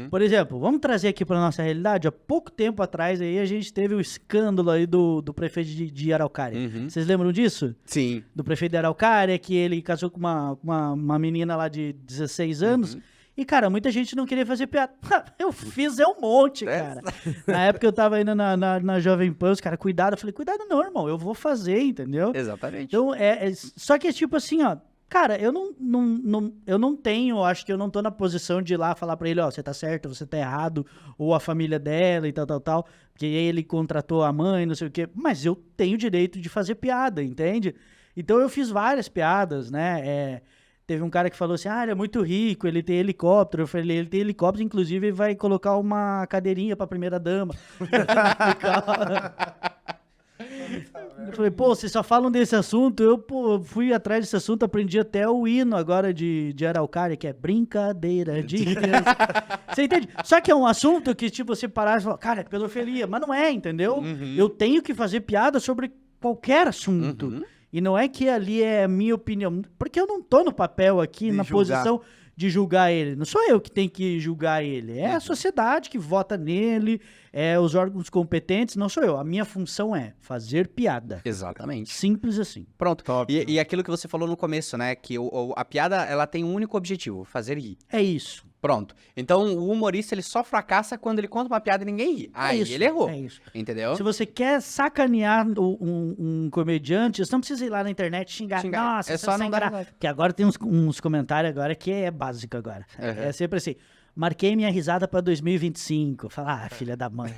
Por exemplo, vamos trazer aqui para nossa realidade. Há pouco tempo atrás aí a gente teve o escândalo aí do prefeito de Araucária. Vocês lembram disso? Sim. Do prefeito de Araucária, que ele casou com uma menina lá de 16 anos. E, cara, muita gente não queria fazer piada. Eu fiz um monte, cara. Na época eu tava indo na Jovem Pan, os caras, cuidado. Eu falei, cuidado não, irmão, eu vou fazer, entendeu? Exatamente. Então, só que é tipo assim, ó, cara, eu não tenho, acho que eu não tô na posição de ir lá falar pra ele, ó, você tá certo, você tá errado, ou a família dela e tal, porque ele contratou a mãe, não sei o quê, mas eu tenho o direito de fazer piada, entende? Então eu fiz várias piadas, né, teve um cara que falou assim, ele é muito rico, ele tem helicóptero. Eu falei, ele tem helicóptero, inclusive ele vai colocar uma cadeirinha pra primeira dama. Eu falei, pô, vocês só falam desse assunto. Eu, fui atrás desse assunto, aprendi até o hino agora de Araucária, que é brincadeira de criança. Você entende? Só que é um assunto que, tipo, você parar e falar, cara, é pedofilia. Mas não é, entendeu? Eu tenho que fazer piada sobre qualquer assunto. E não é que ali é a minha opinião, porque eu não tô no papel aqui, na posição de julgar ele. Não sou eu que tenho que julgar ele, é a sociedade que vota nele, é os órgãos competentes, não sou eu. A minha função é fazer piada. Exatamente. Simples assim. Pronto. E aquilo que você falou no começo, né, que a piada, ela tem um único objetivo, fazer rir. É isso. Pronto. Então, o humorista, ele só fracassa quando ele conta uma piada e ninguém ri. Aí isso, ele errou. é isso. Entendeu? Se você quer sacanear um comediante, você não precisa ir lá na internet xingar. Nossa, é só não dar risada. Porque agora tem uns comentários agora que é básico agora. É sempre assim. Marquei minha risada pra 2025. Fala, filha da mãe.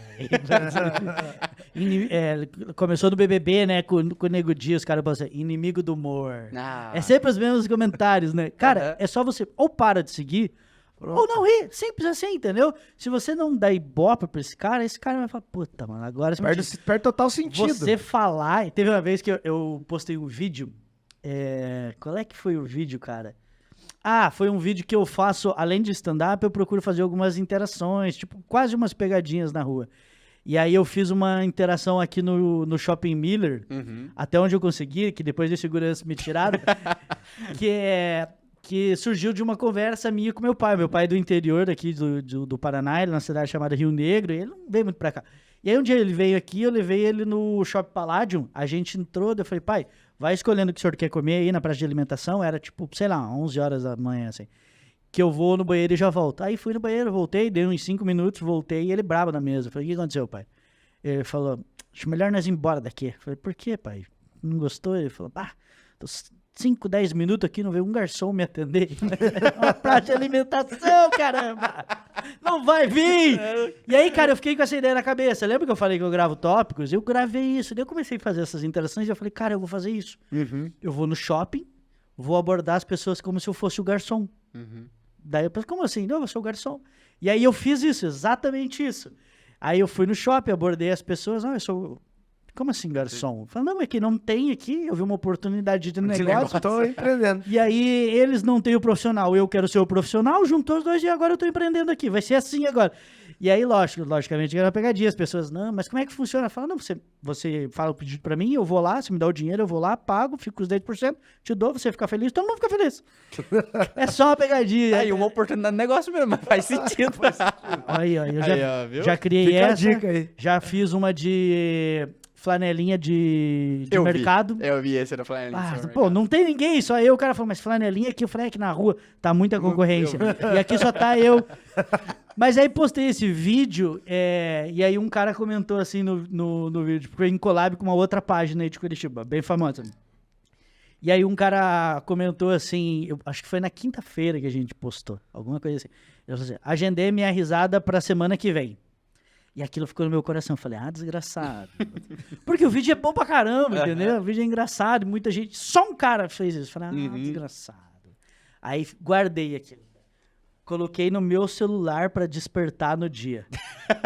Começou no BBB, né? Com o Nego Di, os caras falam assim, inimigo do humor. É sempre os mesmos comentários, né? Cara, é só você ou para de seguir, ou não ri, simples assim, entendeu? Se você não dá ibope pra esse cara vai falar, puta, mano, agora... Perde total sentido. Você falar... Teve uma vez que eu postei um vídeo, qual é que foi o vídeo, cara? Foi um vídeo que eu faço, além de stand-up, eu procuro fazer algumas interações, tipo, quase umas pegadinhas na rua. E aí eu fiz uma interação aqui no Shopping Miller, até onde eu consegui, que depois de segurança me tiraram, que surgiu de uma conversa minha com meu pai. Meu pai é do interior aqui do Paraná, ele é na cidade chamada Rio Negro, e ele não veio muito pra cá. E aí um dia ele veio aqui, eu levei ele no Shopping Palladium, a gente entrou, eu falei, pai, vai escolhendo o que o senhor quer comer aí na praça de alimentação, era tipo, sei lá, 11 horas da manhã, assim, que eu vou no banheiro e já volto. Aí fui no banheiro, voltei, dei uns 5 minutos, voltei, e ele brabo na mesa. Eu falei, o que aconteceu, pai? Ele falou, acho melhor nós ir embora daqui. Eu falei, por quê, pai? Não gostou? Ele falou, tô 5, 10 minutos aqui, não veio um garçom me atender. Uma praça de alimentação, caramba! Não vai vir! E aí, cara, eu fiquei com essa ideia na cabeça. Lembra que eu falei que eu gravo tópicos? Eu gravei isso. Daí eu comecei a fazer essas interações e eu falei, cara, eu vou fazer isso. Eu vou no shopping, vou abordar as pessoas como se eu fosse o garçom. Daí eu pensei, como assim? Não, eu sou o garçom. E aí eu fiz isso, exatamente isso. Aí eu fui no shopping, abordei as pessoas. Não, eu sou... Como assim, garçom? Eu falei, não, é que não tem aqui, eu vi uma oportunidade de negócio. Tô empreendendo. E aí, eles não têm o profissional, eu quero ser o profissional, juntou os dois e agora eu tô empreendendo aqui, vai ser assim agora. E aí, logicamente, era uma pegadinha, as pessoas, não, mas como é que funciona? Fala, não, você fala o pedido pra mim, eu vou lá, você me dá o dinheiro, eu vou lá, pago, fico com os 10%, te dou, você fica feliz, todo mundo fica feliz. É só uma pegadinha. Aí, uma oportunidade de negócio mesmo, mas faz sentido. Aí, eu viu? já criei Fica a essa, dica aí. já fiz uma de... flanelinha de mercado. Eu vi esse da flanelinha. Pô, não tem ninguém, só eu. O cara falou, mas flanelinha aqui, eu falei, que na rua tá muita concorrência. E aqui só tá eu. Mas aí postei esse vídeo, e aí um cara comentou assim no vídeo, porque em collab com uma outra página aí de Curitiba, bem famosa. E aí um cara comentou assim, eu acho que foi na quinta-feira que a gente postou, alguma coisa assim. Ele falou assim, agendei minha risada pra semana que vem. E aquilo ficou no meu coração. Eu falei, desgraçado. Porque o vídeo é bom pra caramba, entendeu? O vídeo é engraçado. Muita gente... Só um cara fez isso. Eu falei, desgraçado. Aí guardei aquilo. Coloquei no meu celular pra despertar no dia.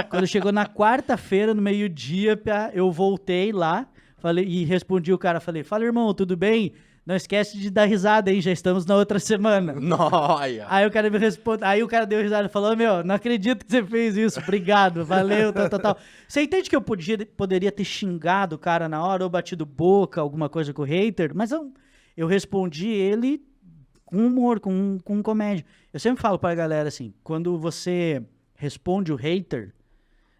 Quando chegou na quarta-feira, no meio-dia, eu voltei lá falei, e respondi o cara. Falei, fala, irmão, tudo bem? Não esquece de dar risada, hein? Já estamos na outra semana. Noia. Aí o cara me respondeu, aí o cara deu risada e falou, não acredito que você fez isso, obrigado, valeu, tal. Você entende que eu poderia ter xingado o cara na hora, ou batido boca, alguma coisa com o hater, mas eu respondi ele com humor, com comédia. Eu sempre falo pra galera assim, quando você responde o hater,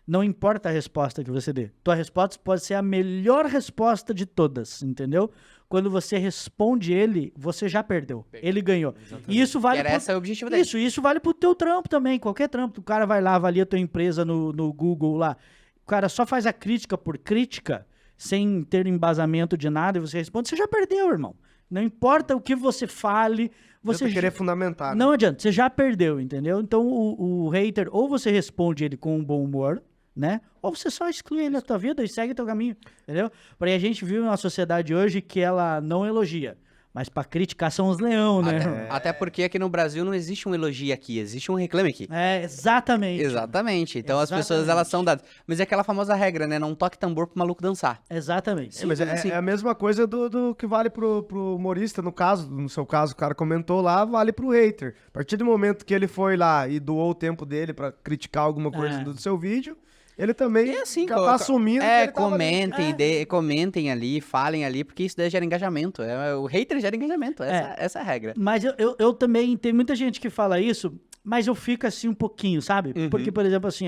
não importa a resposta que você dê, tua resposta pode ser a melhor resposta de todas, entendeu? Quando você responde ele, você já perdeu. Ele ganhou. Exatamente. E isso vale esse é o objetivo dele. Isso vale pro teu trampo também, qualquer trampo. O cara vai lá, avalia a tua empresa no Google lá. O cara só faz a crítica por crítica, sem ter embasamento de nada, e você responde, você já perdeu, irmão. Não importa o que você fale, você querer fundamentar. Não adianta, você já perdeu, entendeu? Então o hater, ou você responde ele com um bom humor, né? Ou você só exclui ele da tua vida e segue teu caminho, entendeu? Porque a gente vive uma sociedade hoje que ela não elogia, mas pra criticar são os leão, né? Até porque aqui no Brasil não existe um elogio aqui, existe um reclame aqui. Exatamente. Exatamente. Então as pessoas, elas são dadas. Mas é aquela famosa regra, né? Não toque tambor pro maluco dançar. Exatamente. Sim, mas é a mesma coisa do que vale pro humorista, no seu caso, o cara comentou lá, vale pro hater. A partir do momento que ele foi lá e doou o tempo dele pra criticar alguma coisa do seu vídeo, ele também já tá assumindo que ele comentem ali, falem ali, porque isso daí gera engajamento. O hater gera engajamento, essa é a regra. Mas eu também, tem muita gente que fala isso, mas eu fico assim um pouquinho, sabe? Porque, por exemplo, assim,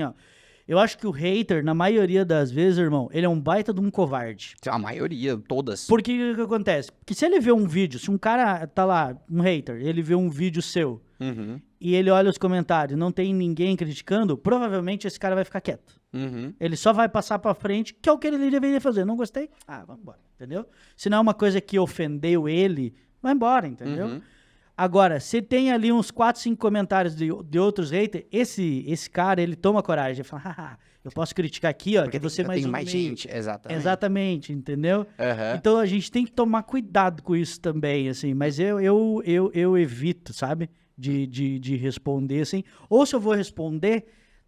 eu acho que o hater, na maioria das vezes, irmão, ele é um baita de um covarde. A maioria, todas. Porque o que acontece? Porque se ele vê um vídeo, se um cara tá lá, um hater, ele vê um vídeo seu, e ele olha os comentários, não tem ninguém criticando, provavelmente esse cara vai ficar quieto. Ele só vai passar pra frente, que é o que ele deveria fazer. Não gostei? Vamos embora, entendeu? Se não é uma coisa que ofendeu ele, vai embora, entendeu? Agora, se tem ali uns 4, 5 comentários de outros haters, esse cara, ele toma coragem. Ele fala, eu posso criticar aqui, porque que você tem mais gente. Exatamente, entendeu? Então a gente tem que tomar cuidado com isso também, assim. Mas eu evito, sabe? De responder, assim. Ou se eu vou responder,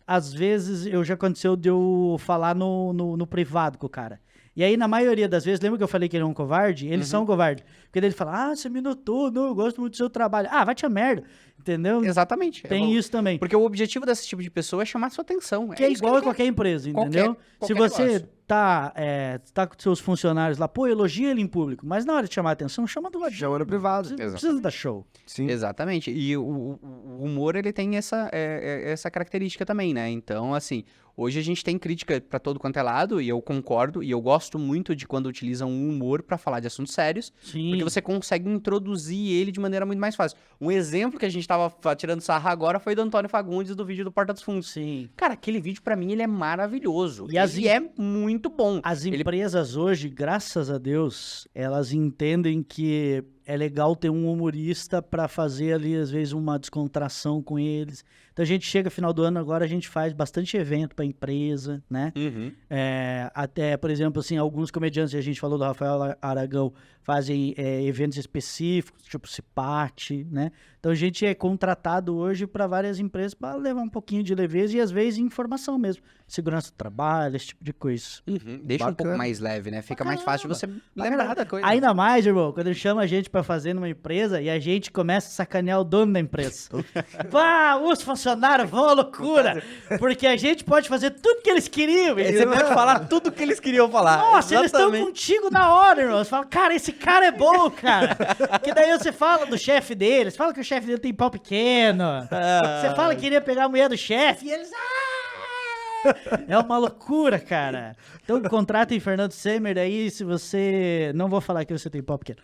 às vezes já aconteceu de eu falar no privado com o cara. E aí, na maioria das vezes, lembra que eu falei que ele é um covarde? Eles são covardes. Porque daí ele fala, você me notou, não, eu gosto muito do seu trabalho. Vai te a merda, entendeu? Exatamente. Tem isso também. Porque o objetivo desse tipo de pessoa é chamar sua atenção. Que é igual a qualquer empresa, entendeu? Se você tá com seus funcionários lá, elogia ele em público, mas na hora de chamar a atenção, chama do lado. Chama no privado. Você precisa dar show. Sim. Exatamente. E o humor, ele tem essa característica também, né? Então, assim, hoje a gente tem crítica pra todo quanto é lado, e eu concordo, e eu gosto muito de quando utilizam o humor pra falar de assuntos sérios, porque você consegue introduzir ele de maneira muito mais fácil. Um exemplo que a gente tava tirando sarra agora foi do Antônio Fagundes, do vídeo do Porta dos Fundos. Sim. Cara, aquele vídeo pra mim, ele é maravilhoso. E ele é muito bom. As empresas hoje, graças a Deus, elas entendem que é legal ter um humorista pra fazer ali, às vezes, uma descontração com eles. Então a gente chega final do ano, agora a gente faz bastante evento pra empresa, né? Até, por exemplo, assim, alguns comediantes, a gente falou do Rafael Aragão, fazem eventos específicos, tipo Cipate, né? Então a gente é contratado hoje para várias empresas para levar um pouquinho de leveza e às vezes informação mesmo. Segurança do trabalho, esse tipo de coisa. Deixa um pouco mais leve, né? Fica mais fácil de você lembrar da coisa. Ainda mais, irmão, quando ele chama a gente para fazer numa empresa e a gente começa a sacanear o dono da empresa. Os funcionários vão à loucura, porque a gente pode fazer tudo que eles queriam. Você pode falar tudo que eles queriam falar. Nossa, eles estão contigo na hora, irmão. Você fala, cara, esse cara é bom, cara. Que daí você fala do chefe deles, fala que o chefe dele tem pau pequeno. Você fala que iria pegar a mulher do chefe e eles... É uma loucura, cara. Então contratem Fernando Semer aí, se você... Não vou falar que você tem pau pequeno.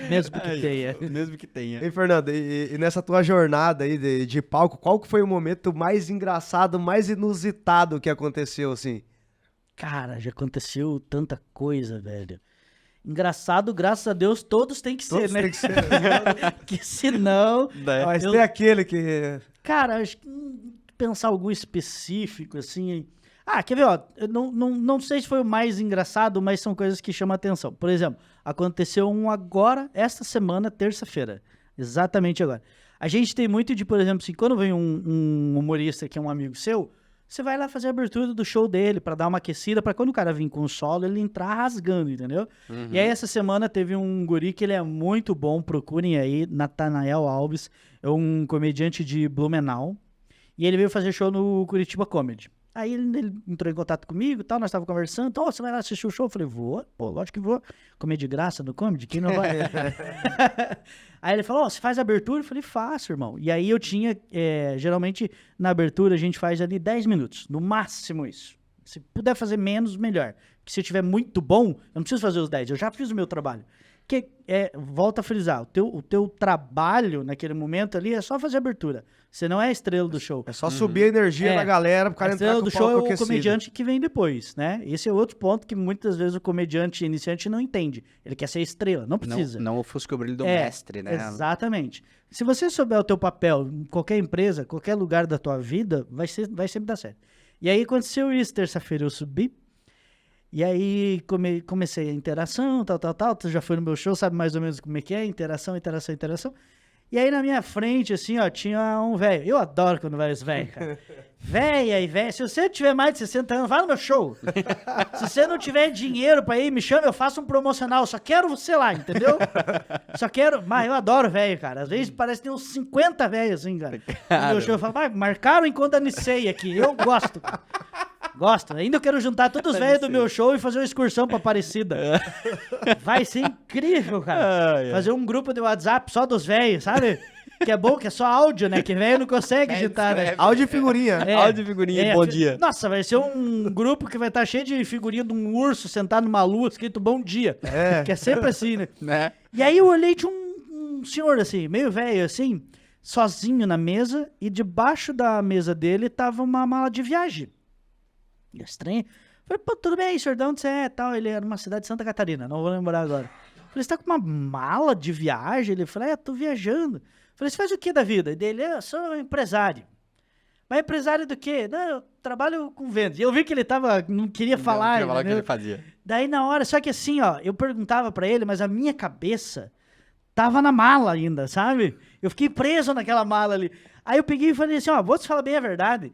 Mesmo que tenha. Mesmo que tenha. E Fernando, e nessa tua jornada aí de palco, qual que foi o momento mais engraçado, mais inusitado que aconteceu, assim? Cara, já aconteceu tanta coisa, velho. Engraçado, graças a Deus, todos têm que ser, né? Todos têm que ser. Porque senão... Mas tem aquele que... Cara, acho que... pensar algum específico, assim... Quer ver, ó? Eu não sei se foi o mais engraçado, mas são coisas que chamam a atenção. Por exemplo, aconteceu um agora, esta semana, terça-feira. Exatamente agora. A gente tem muito de, por exemplo, assim, quando vem um humorista que é um amigo seu, você vai lá fazer a abertura do show dele pra dar uma aquecida, pra quando o cara vir com o solo, ele entrar rasgando, entendeu? E aí, essa semana, teve um guri que ele é muito bom, procurem aí, Natanael Alves, é um comediante de Blumenau, e ele veio fazer show no Curitiba Comedy. Aí ele entrou em contato comigo e tal, nós estávamos conversando. Você vai lá assistir o show? Eu falei, vou. Pô, lógico que vou. Comer de graça no comedy? Quem não vai? Aí ele falou, você faz a abertura? Eu falei, faço, irmão. E aí eu tinha, geralmente, na abertura a gente faz ali 10 minutos, no máximo isso. Se puder fazer menos, melhor. Porque se eu tiver muito bom, eu não preciso fazer os 10, eu já fiz o meu trabalho. Que volta a frisar, o teu trabalho naquele momento ali é só fazer a abertura. Você não é a estrela do show. É só subir a energia da galera pro cara entrar com o palco aquecido. A estrela do show é o comediante que vem depois, né? Esse é outro ponto que muitas vezes o comediante iniciante não entende. Ele quer ser estrela, não precisa. Não ofusca o brilho do mestre, né? Exatamente. Se você souber o teu papel em qualquer empresa, qualquer lugar da tua vida, vai sempre dar certo. E aí aconteceu isso, terça-feira eu subi, e aí comecei a interação, tal. Tu já foi no meu show, sabe mais ou menos como é que é, interação. E aí na minha frente, assim, ó, tinha um velho. Eu adoro quando vai os velhos, cara. Velho. Se você tiver mais de 60 anos, vai no meu show. Se você não tiver dinheiro pra ir, me chama, eu faço um promocional. Só quero você lá, entendeu? Mas eu adoro velho, cara. Às vezes parece que tem uns 50 velhos, assim, cara. No meu show eu falo, marcaram enquanto anicei aqui. Eu gosto, cara. Gosto. Ainda eu quero juntar todos os velhos do meu show e fazer uma excursão pra Aparecida. Vai ser incrível, cara. Fazer um grupo de WhatsApp só dos velhos, sabe? Que é bom, que é só áudio, né? Que velho não consegue digitar, né? Áudio e figurinha. Áudio e figurinha, bom dia. Nossa, vai ser um grupo que vai estar cheio de figurinha de um urso sentado numa lua, escrito bom dia. Que é sempre assim, né? E aí eu olhei, tinha um senhor, assim, meio velho, assim, sozinho na mesa, e debaixo da mesa dele tava uma mala de viagem. Estranho. Falei, pô, tudo bem, senhor, de onde você é? Tal. Ele era numa cidade de Santa Catarina, não vou lembrar agora. Falei, você tá com uma mala de viagem? Ele falou, tô viajando. Falei, você faz o que da vida? E dele, eu sou empresário. Mas empresário do quê? Não, eu trabalho com vendas. E eu vi que ele não queria falar. Não queria falar o que ele fazia. Daí na hora, só que assim, ó, eu perguntava pra ele, mas a minha cabeça tava na mala ainda, sabe? Eu fiquei preso naquela mala ali. Aí eu peguei e falei assim, ó, vou te falar bem a verdade.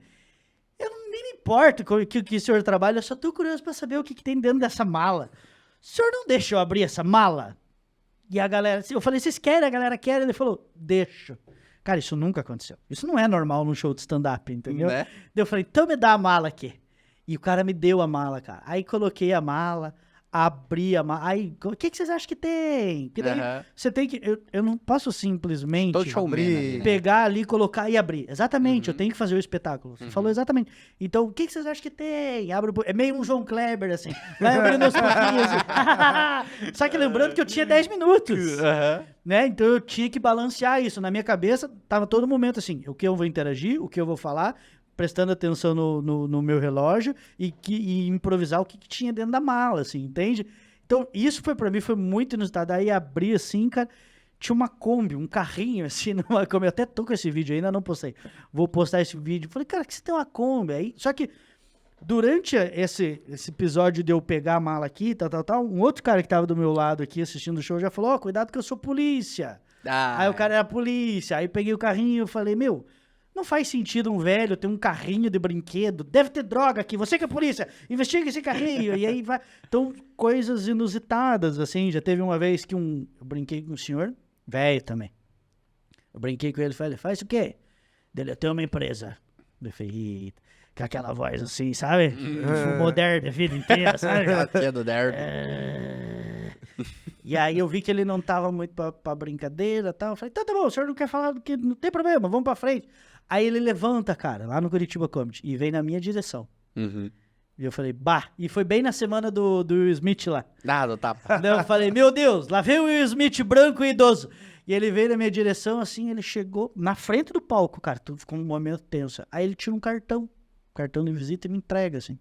Eu nem me importo com o que o senhor trabalha, eu só tô curioso pra saber o que tem dentro dessa mala. O senhor não deixa eu abrir essa mala? E a galera, eu falei, vocês querem? A galera quer? Ele falou, deixa. Cara, isso nunca aconteceu. Isso não é normal num show de stand-up, entendeu? Né? Daí eu falei, então me dá a mala aqui. E o cara me deu a mala, cara. Aí coloquei a mala, abri a mala. Aí, o que vocês acham que tem? Que daí você tem que... Eu não posso simplesmente pegar ali, colocar e abrir. Exatamente, eu tenho que fazer o espetáculo. Você falou exatamente. Então, o que vocês acham que tem? É meio um João Kleber, assim. Vai abrindo aos pouquinhos, assim. Só que lembrando que eu tinha 10 minutos. Né? Então, eu tinha que balancear isso. Na minha cabeça, tava todo momento assim, o que eu vou interagir, o que eu vou falar, prestando atenção no meu relógio e improvisar o que tinha dentro da mala, assim, entende? Então, isso pra mim foi muito inusitado. Aí abri assim, cara, tinha uma Kombi, um carrinho assim, numa Kombi. Eu até tô com esse vídeo ainda, não postei. Vou postar esse vídeo. Falei, cara, que você tem uma Kombi aí? Só que durante esse episódio de eu pegar a mala aqui, tal, um outro cara que tava do meu lado aqui assistindo o show já falou, cuidado que eu sou polícia. Aí o cara era polícia. Aí peguei o carrinho e falei, não faz sentido um velho ter um carrinho de brinquedo. Deve ter droga aqui. Você que é polícia, investiga esse carrinho. E aí vai... Então, coisas inusitadas, assim. Já teve uma vez que eu brinquei com um senhor, velho também. Eu brinquei com ele e falei, faz o quê? Dele, eu tenho uma empresa. Eu falei, com aquela voz assim, sabe? Moderno a vida inteira, sabe? É do derby. E aí eu vi que ele não tava muito pra brincadeira e tal. Eu falei, tá bom, o senhor não quer falar do que... Não tem problema, vamos pra frente. Aí ele levanta, cara, lá no Curitiba Comedy, e vem na minha direção. E eu falei, e foi bem na semana do Will Smith lá. Do tapa. Eu falei, meu Deus, lá vem o Will Smith branco e idoso. E ele veio na minha direção, assim, ele chegou na frente do palco, cara, tudo ficou um momento tenso. Aí ele tira um cartão de visita e me entrega, assim.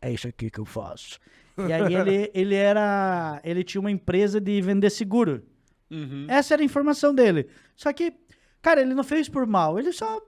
É isso aqui que eu faço. E aí ele tinha uma empresa de vender seguro. Essa era a informação dele. Só que, cara, ele não fez por mal, ele só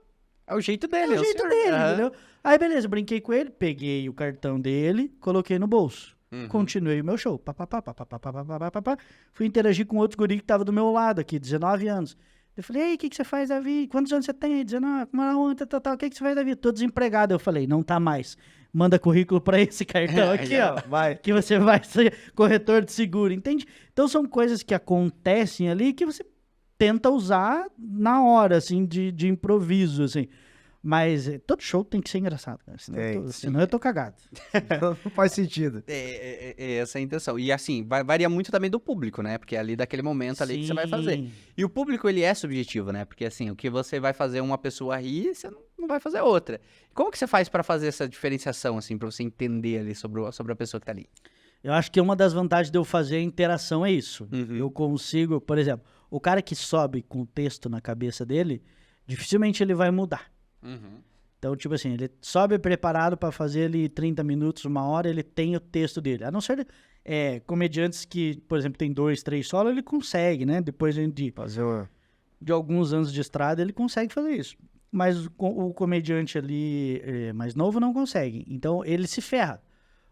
É o jeito dele, É o jeito senhor. dele, Aham. entendeu? Aí, beleza, brinquei com ele, peguei o cartão dele, coloquei no bolso. Continuei o meu show. Pá, pá, pá, pá, pá, pá, pá, pá, pá, pá, pá. Fui interagir com outro guri que tava do meu lado aqui, 19 anos. Eu falei, ei, o que você faz da vida? Quantos anos você tem? 19, o que você faz da vida? Tô desempregado. Eu falei, não tá mais. Manda currículo pra esse cartão aqui, ó. Vai. Que você vai ser corretor de seguro, entende? Então são coisas que acontecem ali que você tenta usar na hora, assim, de improviso, assim. Mas todo show tem que ser engraçado, cara. Senão eu tô cagado. Não faz sentido. É essa a intenção. E assim, varia muito também do público, né? Porque é ali daquele momento ali que você vai fazer. Sim. E o público, ele é subjetivo, né? Porque assim, o que você vai fazer uma pessoa rir, você não vai fazer outra. Como que você faz pra fazer essa diferenciação, assim, pra você entender ali sobre a pessoa que tá ali? Eu acho que uma das vantagens de eu fazer a interação é isso. Eu consigo, por exemplo, o cara que sobe com o texto na cabeça dele, dificilmente ele vai mudar. Então, tipo assim, ele sobe preparado pra fazer ali 30 minutos, 1 hora, ele tem o texto dele. A não ser comediantes que, por exemplo, tem 2, 3 solos, ele consegue, né? Depois Fazer uma... de alguns anos de estrada, ele consegue fazer isso. Mas o comediante ali mais novo não consegue. Então, ele se ferra.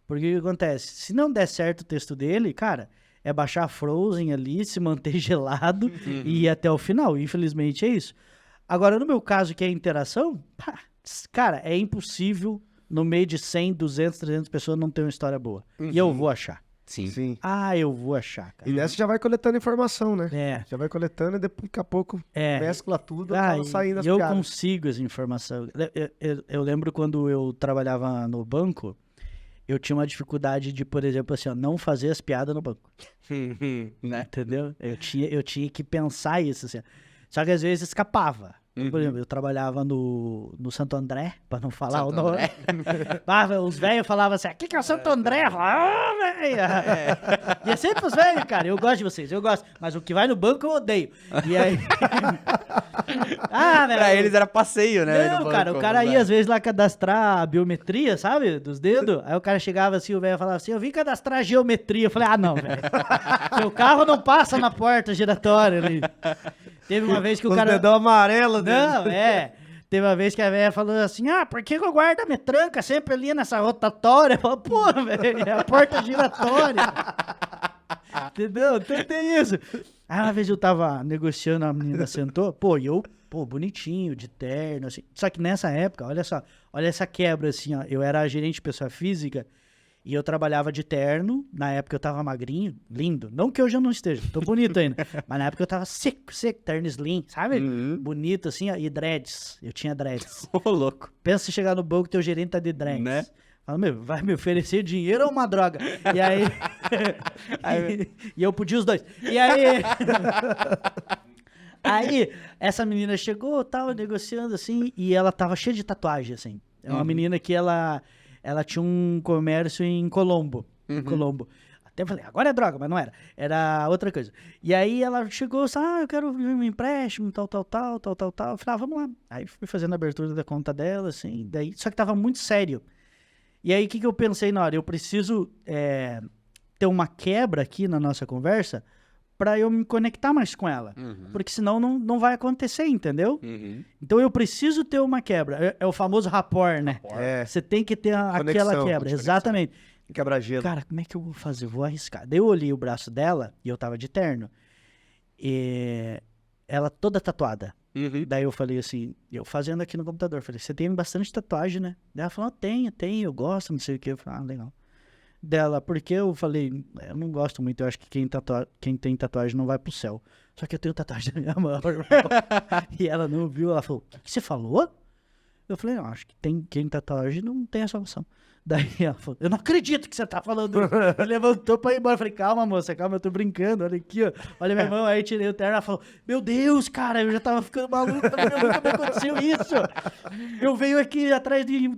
Porque o que acontece? Se não der certo o texto dele, cara, é baixar a Frozen ali, se manter gelado e ir até o final. Infelizmente é isso. Agora, no meu caso, que é interação, pá, cara, é impossível no meio de 100, 200, 300 pessoas não ter uma história boa. E eu vou achar. Sim. Sim. Ah, eu vou achar, cara. E nessa já vai coletando informação, né? É. Já vai coletando e depois, daqui a pouco, mescla tudo, Ah, acaba saindo as e eu piadas. consigo essa informação. Eu lembro quando eu trabalhava no banco, eu tinha uma dificuldade de, por exemplo, assim, ó, não fazer as piadas no banco. Né? Entendeu? Eu tinha que pensar isso, assim. Só que às vezes escapava. Por exemplo, eu trabalhava no Santo André, pra não falar Santo o nome. Os velhos falavam assim, aqui que é o Santo André? Eu falava, velho! E é sempre os velhos, cara. Eu gosto de vocês, eu gosto. Mas o que vai no banco eu odeio. E aí... velho. Pra eles era passeio, né? Não, No cara, banco, o cara né? ia às vezes lá cadastrar a biometria, sabe? Dos dedos. Aí o cara chegava assim, o velho falava assim, eu vim cadastrar a geometria. Eu falei, não, velho. Seu carro não passa na porta giratória ali. Teve uma vez que o Os cara... dedão amarelo dele. Não, Teve uma vez que a velha falou assim, por que o guarda me tranca sempre ali nessa rotatória? Eu falei, pô, velho, é a porta giratória. Entendeu? Então tem isso. Aí uma vez eu tava negociando, a menina sentou, bonitinho, de terno, assim. Só que nessa época, olha só, olha essa quebra, assim, ó. Eu era gerente de pessoa física e eu trabalhava de terno. Na época eu tava magrinho, lindo. Não que hoje eu não esteja, tô bonito ainda. Mas na época eu tava seco, terno slim, sabe? Bonito, assim, ó, e dreads. Eu tinha dreads. Ô, louco. Pensa se chegar no banco e teu gerente tá de dreads. Né? Fala, vai me oferecer dinheiro ou uma droga? E aí... e eu podia os dois. E aí... Aí, essa menina chegou, tava negociando, assim, e ela tava cheia de tatuagem, assim. É uma menina que ela tinha um comércio em Colombo. Em Colombo. Até falei, agora é droga, mas não era. Era outra coisa. E aí ela chegou, eu quero um empréstimo, tal. Eu falei, vamos lá. Aí fui fazendo a abertura da conta dela, assim, daí, só que tava muito sério. E aí, o que eu pensei na hora? Eu preciso ter uma quebra aqui na nossa conversa pra eu me conectar mais com ela. Porque senão não vai acontecer, entendeu? Então eu preciso ter uma quebra. É o famoso rapport, né? É. Você tem que ter aquela quebra. Exatamente. Quebra-gelo. Cara, como é que eu vou fazer? Vou arriscar. Daí eu olhei o braço dela e eu tava de terno. E ela toda tatuada. Daí eu falei assim, eu fazendo aqui no computador, falei, você tem bastante tatuagem, né? Daí ela falou, tenho, eu gosto, não sei o que. Eu falei, legal. Dela, porque eu falei, eu não gosto muito, eu acho que quem tem tatuagem não vai pro céu. Só que eu tenho tatuagem na minha mão. E ela não viu, ela falou, o que você falou? Eu falei, não, acho que quem tem tatuagem não tem a salvação. Daí ela falou, eu não acredito que você tá falando isso. Ela levantou pra ir embora. Eu falei, calma, moça, calma, eu tô brincando. Olha aqui, ó. Olha minha mão. Aí tirei o terno. Ela falou, meu Deus, cara, eu já tava ficando maluco. Nunca me aconteceu isso. Eu venho aqui atrás de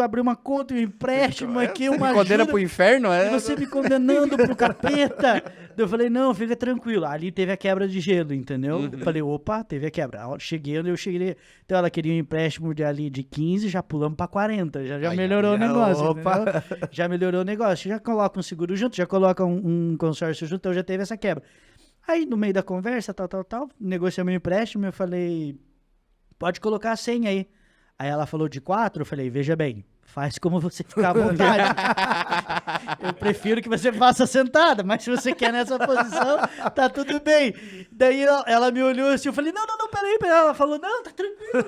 abrir uma conta, um empréstimo aqui, uma ajuda. Condena pro inferno, E você me condenando pro capeta. Eu falei, não, fica tranquilo. Ali teve a quebra de gelo, entendeu? Eu falei, opa, teve a quebra. Eu cheguei. Então ela queria um empréstimo de 15, já pulamos pra 40. Já melhorou o negócio. Opa. Já melhorou o negócio. Já coloca um seguro junto, já coloca um consórcio junto, então já teve essa quebra. Aí, no meio da conversa, negociamos um empréstimo, eu falei, pode colocar a senha aí. Aí ela falou de 4, eu falei, veja bem, faz como você ficar à vontade. Eu prefiro que você faça sentada, mas se você quer nessa posição, tá tudo bem. Daí ela me olhou assim, eu falei, não, peraí. Ela falou, não, tá tranquilo.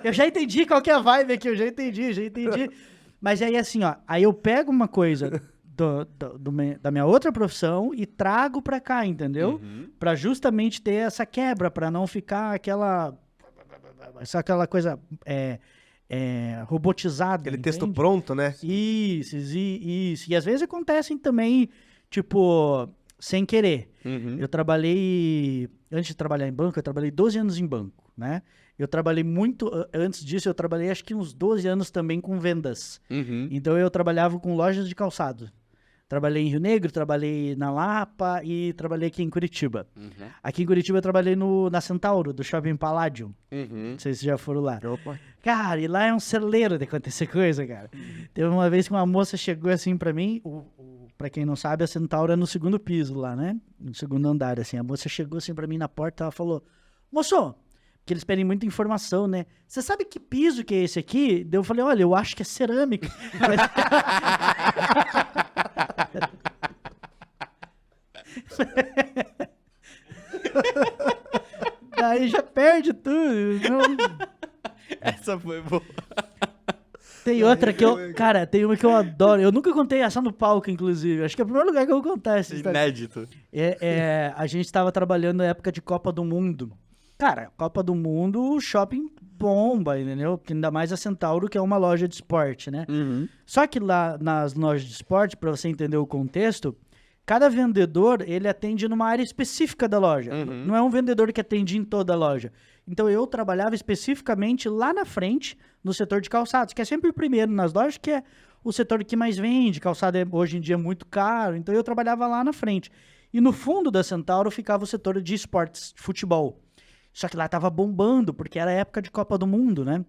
Eu já entendi qual que é a vibe aqui, eu já entendi. Mas aí assim, ó, aí eu pego uma coisa da minha outra profissão e trago pra cá, entendeu? Pra justamente ter essa quebra, pra não ficar aquela coisa robotizada. Aquele entende? texto pronto, né? Isso. E às vezes acontecem também, tipo, sem querer. Eu trabalhei, antes de trabalhar em banco, eu trabalhei 12 anos em banco, né? Eu trabalhei muito, antes disso eu trabalhei acho que uns 12 anos também com vendas. Então eu trabalhava com lojas de calçado. Trabalhei em Rio Negro, trabalhei na Lapa e trabalhei aqui em Curitiba. Aqui em Curitiba eu trabalhei na Centauro, do Shopping Palladium. Não sei se já foram lá. Opa. Cara, e lá é um celeiro de acontecer coisa, cara. Teve uma vez que uma moça chegou assim pra mim, pra quem não sabe, a Centauro é no segundo piso lá, né? No segundo andar, assim. A moça chegou assim pra mim na porta, ela falou, moço, que eles pedem muita informação, né? Você sabe que piso que é esse aqui? Daí eu falei, olha, eu acho que é cerâmica. Daí já perde tudo. Essa foi boa. Tem outra que cara, tem uma que eu adoro. Eu nunca contei essa no palco, inclusive. Acho que é o primeiro lugar que eu vou contar essa história. Inédito. A gente tava trabalhando na época de Copa do Mundo. Cara, Copa do Mundo, o shopping bomba, entendeu? Ainda mais a Centauro, que é uma loja de esporte, né? Só que lá nas lojas de esporte, pra você entender o contexto, cada vendedor, ele atende numa área específica da loja. Não é um vendedor que atende em toda a loja. Então, eu trabalhava especificamente lá na frente, no setor de calçados, que é sempre o primeiro nas lojas, que é o setor que mais vende. Calçado hoje em dia é muito caro, então eu trabalhava lá na frente. E no fundo da Centauro ficava o setor de esportes, de futebol. Só que lá tava bombando, porque era época de Copa do Mundo, né?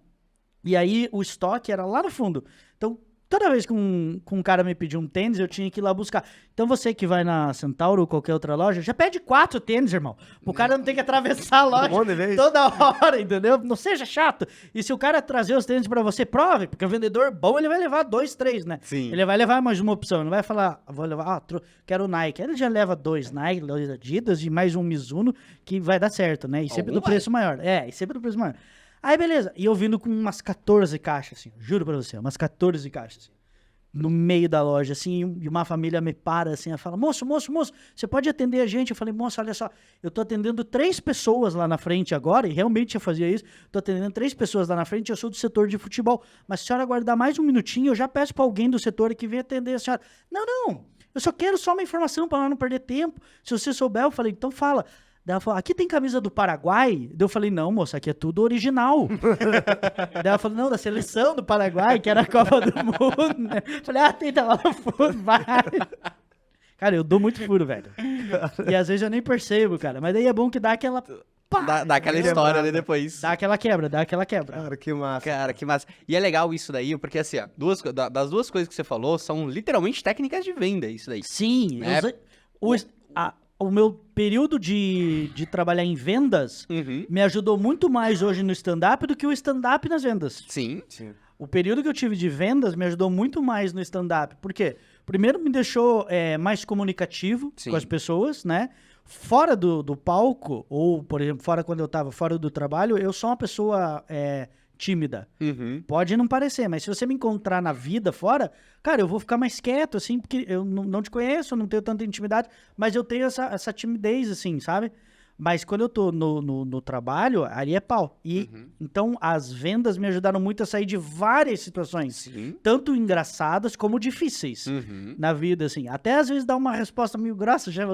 E aí o estoque era lá no fundo. Então, toda vez que um cara me pediu um tênis, eu tinha que ir lá buscar. Então, você que vai na Centauro ou qualquer outra loja, já pede 4 tênis, irmão. O cara não tem que atravessar a loja toda hora, entendeu? Não seja chato. E se o cara trazer os tênis pra você, prove. Porque o vendedor bom, ele vai levar 2, 3, né? Sim. Ele vai levar mais uma opção. Não vai falar, vou levar, quero Nike. Ele já leva 2 Nike, 2 Adidas e mais um Mizuno, que vai dar certo, né? E sempre do preço maior. E sempre do preço maior. Aí, beleza. E eu vindo com umas 14 caixas, assim. Juro pra você, umas 14 caixas, assim. No meio da loja, assim, e uma família me para, assim, ela fala, moço, você pode atender a gente? Eu falei, moço, olha só, eu tô atendendo 3 pessoas lá na frente agora, e realmente eu fazia isso, tô atendendo 3 pessoas lá na frente, eu sou do setor de futebol, mas se a senhora aguardar mais um minutinho, eu já peço pra alguém do setor que vem atender a senhora. Não, eu só quero uma informação pra não perder tempo, se você souber, eu falei, então fala. Daí ela falou, aqui tem camisa do Paraguai? Daí eu falei, não, moça, aqui é tudo original. Daí ela falou, não, da seleção do Paraguai, que era a Copa do Mundo, né? Eu falei, tem, tá lá no fundo, vai. Cara, eu dou muito furo, velho. E às vezes eu nem percebo, cara. Mas daí é bom que dá aquela... Dá aquela história ali depois. Dá aquela quebra. Cara, que massa. Cara, que massa. E é legal isso daí, porque assim, ó, das duas coisas que você falou, são literalmente técnicas de venda, isso daí. Sim. Né? O meu período de trabalhar em vendas me ajudou muito mais hoje no stand-up do que o stand-up nas vendas. Sim. O período que eu tive de vendas me ajudou muito mais no stand-up. Por quê? Primeiro me deixou mais comunicativo com as pessoas, né? Fora do palco, ou, por exemplo, quando eu tava fora do trabalho, eu sou uma pessoa tímida. Pode não parecer, mas se você me encontrar na vida fora, cara, eu vou ficar mais quieto, assim, porque eu não te conheço, eu não tenho tanta intimidade, mas eu tenho essa timidez, assim, sabe? Mas quando eu tô no trabalho, ali é pau. E então as vendas me ajudaram muito a sair de várias situações, tanto engraçadas como difíceis na vida, assim. Até às vezes dar uma resposta meio grossa já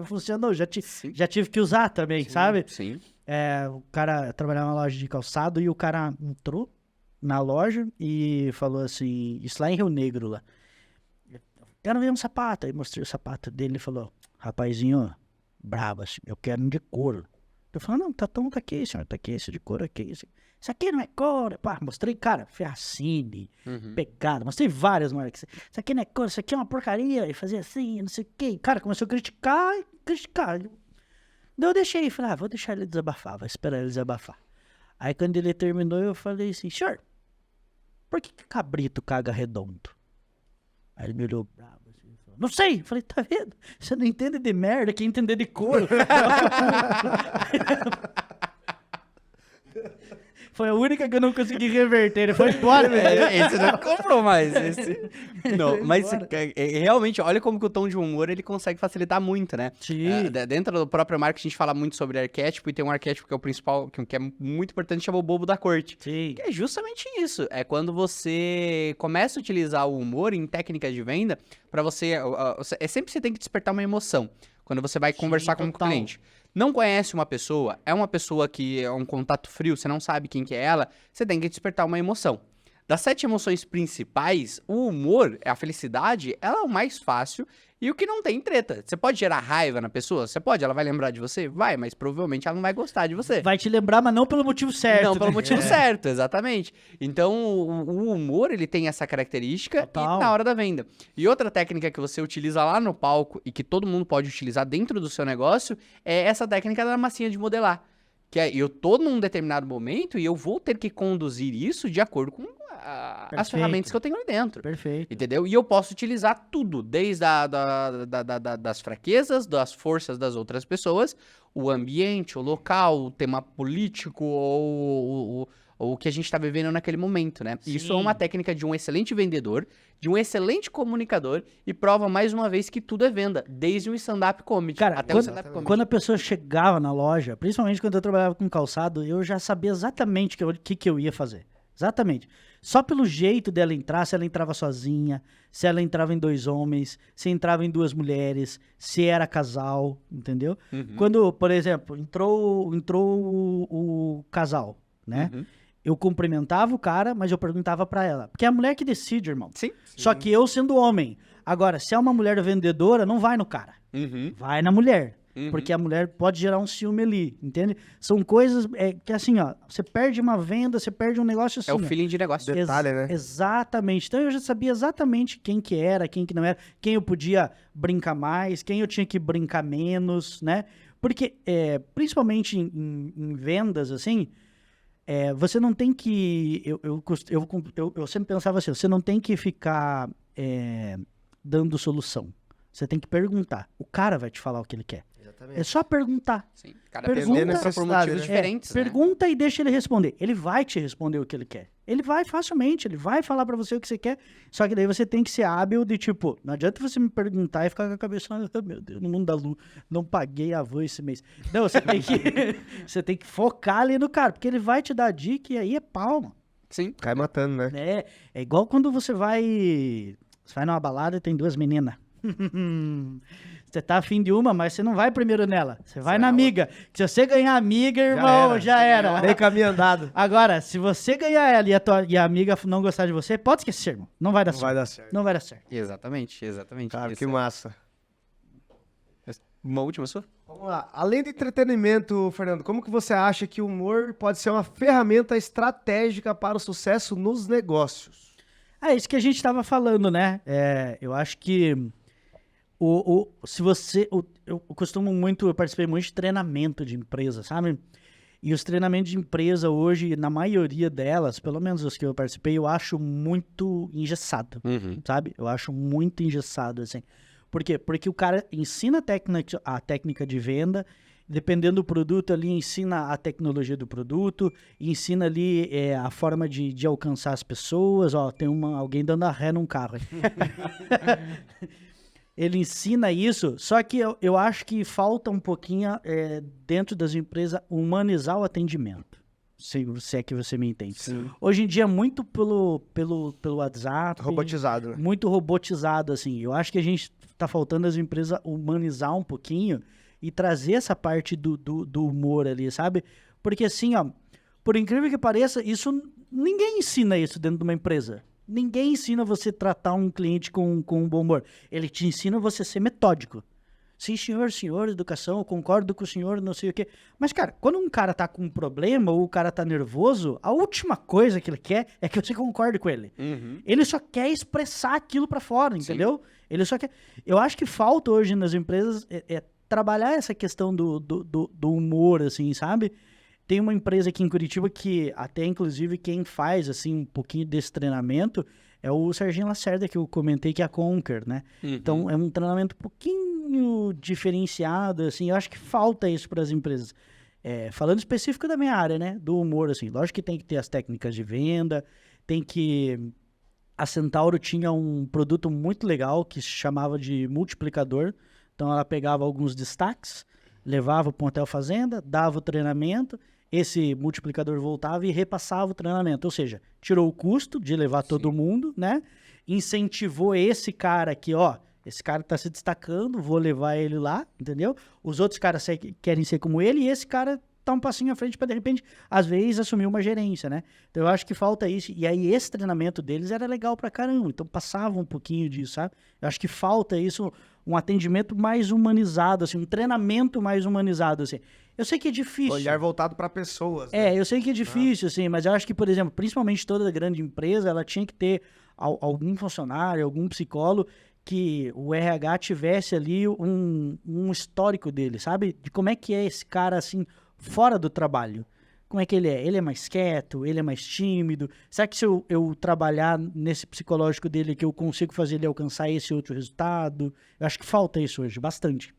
funcionou, já tive que usar também, sabe? Sim. O cara trabalhava numa loja de calçado e o cara entrou na loja e falou assim, isso lá em Rio Negro, lá. Quero ver um sapato. Aí mostrei o sapato dele e falou, rapazinho, brabo, assim, eu quero um de couro. Eu falei, não, tá aqui, senhor, tá aqui, esse de couro aqui. Isso aqui não é couro. Pá, mostrei, cara, Ferracini, pegada, mostrei várias marcas. Isso aqui não é couro, isso aqui é uma porcaria. E fazia assim, não sei o quê. Cara, começou a criticar. Daí eu deixei, falei, vou deixar ele desabafar, vou esperar ele desabafar. Aí quando ele terminou, eu falei assim, senhor, por que cabrito caga redondo? Aí ele me olhou bravo assim, falou, não sei. Eu falei, tá vendo? Você não entende de merda, quer entender de couro. Foi a única que eu não consegui reverter. Ele foi embora, velho. Esse não comprou mais. Esse... Não, mas realmente, olha como que o tom de humor ele consegue facilitar muito, né? Sim. Dentro do próprio marketing, a gente fala muito sobre arquétipo e tem um arquétipo que é o principal, que é muito importante, chama o bobo da corte. Sim. Que é justamente isso. É quando você começa a utilizar o humor em técnicas de venda para você... É sempre que você tem que despertar uma emoção quando você vai conversar com o total. cliente. Não conhece uma pessoa, é uma pessoa que é um contato frio, você não sabe quem que é ela, você tem que despertar uma emoção. Das 7 emoções principais, o humor, a felicidade, ela é o mais fácil e o que não tem treta. Você pode gerar raiva na pessoa? Você pode, ela vai lembrar de você? Vai, mas provavelmente ela não vai gostar de você. Vai te lembrar, mas não pelo motivo certo. Não, pelo né? motivo certo, exatamente. Então, o humor, ele tem essa característica Total. e na hora da venda. E outra técnica que você utiliza lá no palco e que todo mundo pode utilizar dentro do seu negócio é essa técnica da massinha de modelar. Que é, eu tô num determinado momento e eu vou ter que conduzir isso de acordo com as Perfeito. ferramentas que eu tenho ali dentro. Perfeito. Entendeu? E eu posso utilizar tudo, desde das fraquezas, das forças das outras pessoas, o ambiente, o local, o tema político ou o que a gente está vivendo naquele momento, né? Sim. Isso é uma técnica de um excelente vendedor, de um excelente comunicador e prova mais uma vez que tudo é venda, desde o stand-up comedy Cara, até o stand-up comedy. Quando a pessoa chegava na loja, principalmente quando eu trabalhava com calçado, eu já sabia exatamente o que eu ia fazer. Exatamente. Só pelo jeito dela entrar, se ela entrava sozinha, se ela entrava em 2 homens, se entrava em 2 mulheres, se era casal, entendeu? Quando, por exemplo, entrou o casal, né? Eu cumprimentava o cara, mas eu perguntava pra ela. Porque é a mulher que decide, irmão. Sim. Só que eu sendo homem. Agora, se é uma mulher vendedora, não vai no cara. Vai na mulher. Porque a mulher pode gerar um ciúme ali, entende? São coisas que assim, ó, você perde uma venda, você perde um negócio assim. É o ó. feeling de negócio. Detalhe, né? Exatamente. Então eu já sabia exatamente quem que era, quem que não era, quem eu podia brincar mais, quem eu tinha que brincar menos, né? Porque, principalmente em vendas, assim, você não tem que... Eu sempre pensava assim, você não tem que ficar dando solução. Você tem que perguntar. O cara vai te falar o que ele quer. Exatamente. É só perguntar. Sim. Cada Pergunta- pessoa passa por motivos né? diferentes, né? Pergunta e deixa ele responder. Ele vai te responder o que ele quer. Ele vai facilmente, ele vai falar pra você o que você quer. Só que daí você tem que ser hábil de tipo, não adianta você me perguntar e ficar com a cabeça, oh, meu Deus, no mundo da lua, não paguei a van esse mês. Não, você tem que você tem que focar ali no cara, porque ele vai te dar dica e aí é palma. Sim. Cai matando, né? É igual quando você vai numa balada e tem 2 meninas. Você tá afim de uma, mas você não vai primeiro nela. Você vai na amiga. Se você ganhar a amiga, irmão, já era. Nem caminho andado. Agora, se você ganhar ela e a amiga não gostar de você, pode esquecer, irmão. Não vai dar Não certo. vai dar certo. Não vai dar certo. Exatamente, exatamente. Cara, Isso que é- massa. Uma última sua? Vamos lá. Além do entretenimento, Fernando, como que você acha que o humor pode ser uma ferramenta estratégica para o sucesso nos negócios? É isso que a gente estava falando, né? Eu acho que eu costumo muito, eu participei muito de treinamento de empresa, sabe? E os treinamentos de empresa hoje, na maioria delas, pelo menos os que eu participei, eu acho muito engessado, sabe? Eu acho muito engessado, assim. Por quê? Porque o cara ensina a técnica de venda, dependendo do produto ali, ensina a tecnologia do produto, ensina ali a forma de alcançar as pessoas. Ó, tem alguém dando a ré num carro. Ele ensina isso, só que eu acho que falta um pouquinho dentro das empresas humanizar o atendimento. Se é que você me entende. Sim. Hoje em dia, muito pelo WhatsApp. Robotizado, né? Muito robotizado, assim. Eu acho que a gente tá faltando as empresas humanizar um pouquinho e trazer essa parte do humor ali, sabe? Porque assim, ó, por incrível que pareça, ninguém ensina isso dentro de uma empresa. Ninguém ensina você tratar um cliente com um bom humor. Ele te ensina você ser metódico. Sim, senhor, educação, eu concordo com o senhor, não sei o quê. Mas, cara, quando um cara tá com um problema ou o cara tá nervoso, a última coisa que ele quer é que você concorde com ele. Ele só quer expressar aquilo pra fora, entendeu? Ele só quer... Eu acho que falta hoje nas empresas trabalhar essa questão do humor, assim, sabe? Tem uma empresa aqui em Curitiba que até, inclusive, quem faz, assim, um pouquinho desse treinamento é o Serginho Lacerda, que eu comentei, que é a Conquer, né? Então, é um treinamento um pouquinho diferenciado, assim, eu acho que falta isso para as empresas. Falando específico da minha área, né? Do humor, assim, lógico que tem que ter as técnicas de venda, tem que... A Centauro tinha um produto muito legal que se chamava de multiplicador. Então, ela pegava alguns destaques, levava para um hotel fazenda, dava o treinamento, esse multiplicador voltava e repassava o treinamento. Ou seja, tirou o custo de levar todo mundo, né? Incentivou esse cara aqui, ó. Esse cara tá se destacando, vou levar ele lá, entendeu? Os outros caras querem ser como ele e esse cara tá um passinho à frente para, de repente, às vezes, assumir uma gerência, né? Então, eu acho que falta isso. E aí, esse treinamento deles era legal pra caramba. Então, passava um pouquinho disso, sabe? Eu acho que falta isso, um atendimento mais humanizado, assim, um treinamento mais humanizado, assim. Eu sei que é difícil. Olhar voltado para pessoas. Né? Eu sei que é difícil, assim, mas eu acho que, por exemplo, principalmente toda grande empresa, ela tinha que ter algum funcionário, algum psicólogo que o RH tivesse ali um histórico dele, sabe? De como é que é esse cara, assim, fora do trabalho. Como é que ele é? Ele é mais quieto? Ele é mais tímido? Será que se eu trabalhar nesse psicológico dele que eu consigo fazer ele alcançar esse outro resultado? Eu acho que falta isso hoje, bastante.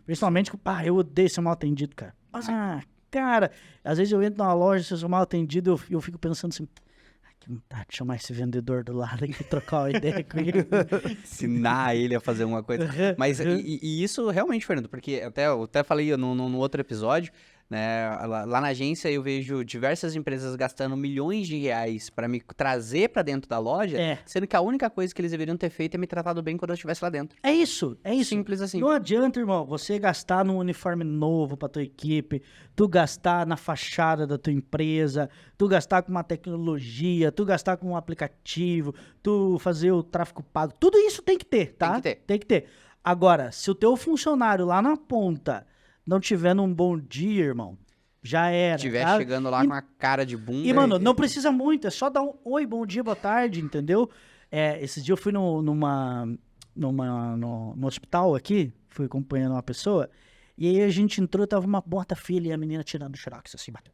Principalmente, eu odeio ser mal atendido, cara. Mas, cara, às vezes eu entro numa loja, se eu sou mal atendido, eu fico pensando assim, que vontade de chamar esse vendedor do lado aqui, trocar uma ideia com ele. Ensinar ele a fazer uma coisa. Mas e isso realmente, Fernando, porque eu até falei no outro episódio, né? Lá na agência eu vejo diversas empresas gastando milhões de reais para me trazer para dentro da loja, sendo que a única coisa que eles deveriam ter feito é me tratado bem quando eu estivesse lá dentro. É isso. Simples assim. Não adianta, irmão, você gastar num uniforme novo pra tua equipe, tu gastar na fachada da tua empresa, tu gastar com uma tecnologia, tu gastar com um aplicativo, tu fazer o tráfego pago. Tudo isso tem que ter, tá? Tem que ter. Agora, se o teu funcionário lá na ponta não tiver num bom dia, irmão, já era. Estiver chegando lá com a cara de bunda. E, mano, não precisa muito, é só dar um oi, bom dia, boa tarde, entendeu? Esse dia eu fui no hospital aqui, fui acompanhando uma pessoa, e aí a gente entrou, tava uma bota filha e a menina tirando o xerox, assim, bateu.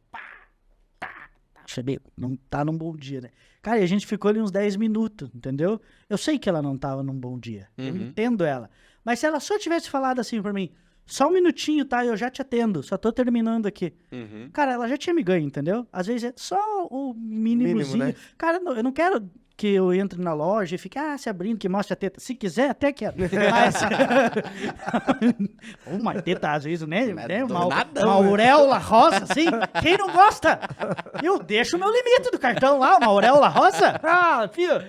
Não tá num bom dia, né? Cara, e a gente ficou ali uns 10 minutos, entendeu? Eu sei que ela não tava num bom dia, eu entendo ela. Mas se ela só tivesse falado assim pra mim, só um minutinho, tá? Eu já te atendo. Só tô terminando aqui. Cara, ela já tinha me ganho, entendeu? Às vezes é só o mínimozinho. Né? Cara, eu não quero que eu entre na loja e fique, se abrindo, que mostre a teta. Se quiser, até quero. Mas... uma teta, às vezes, né? Uma auréola rosa, assim. Quem não gosta? Eu deixo o meu limite do cartão lá, uma auréola rosa. Filho.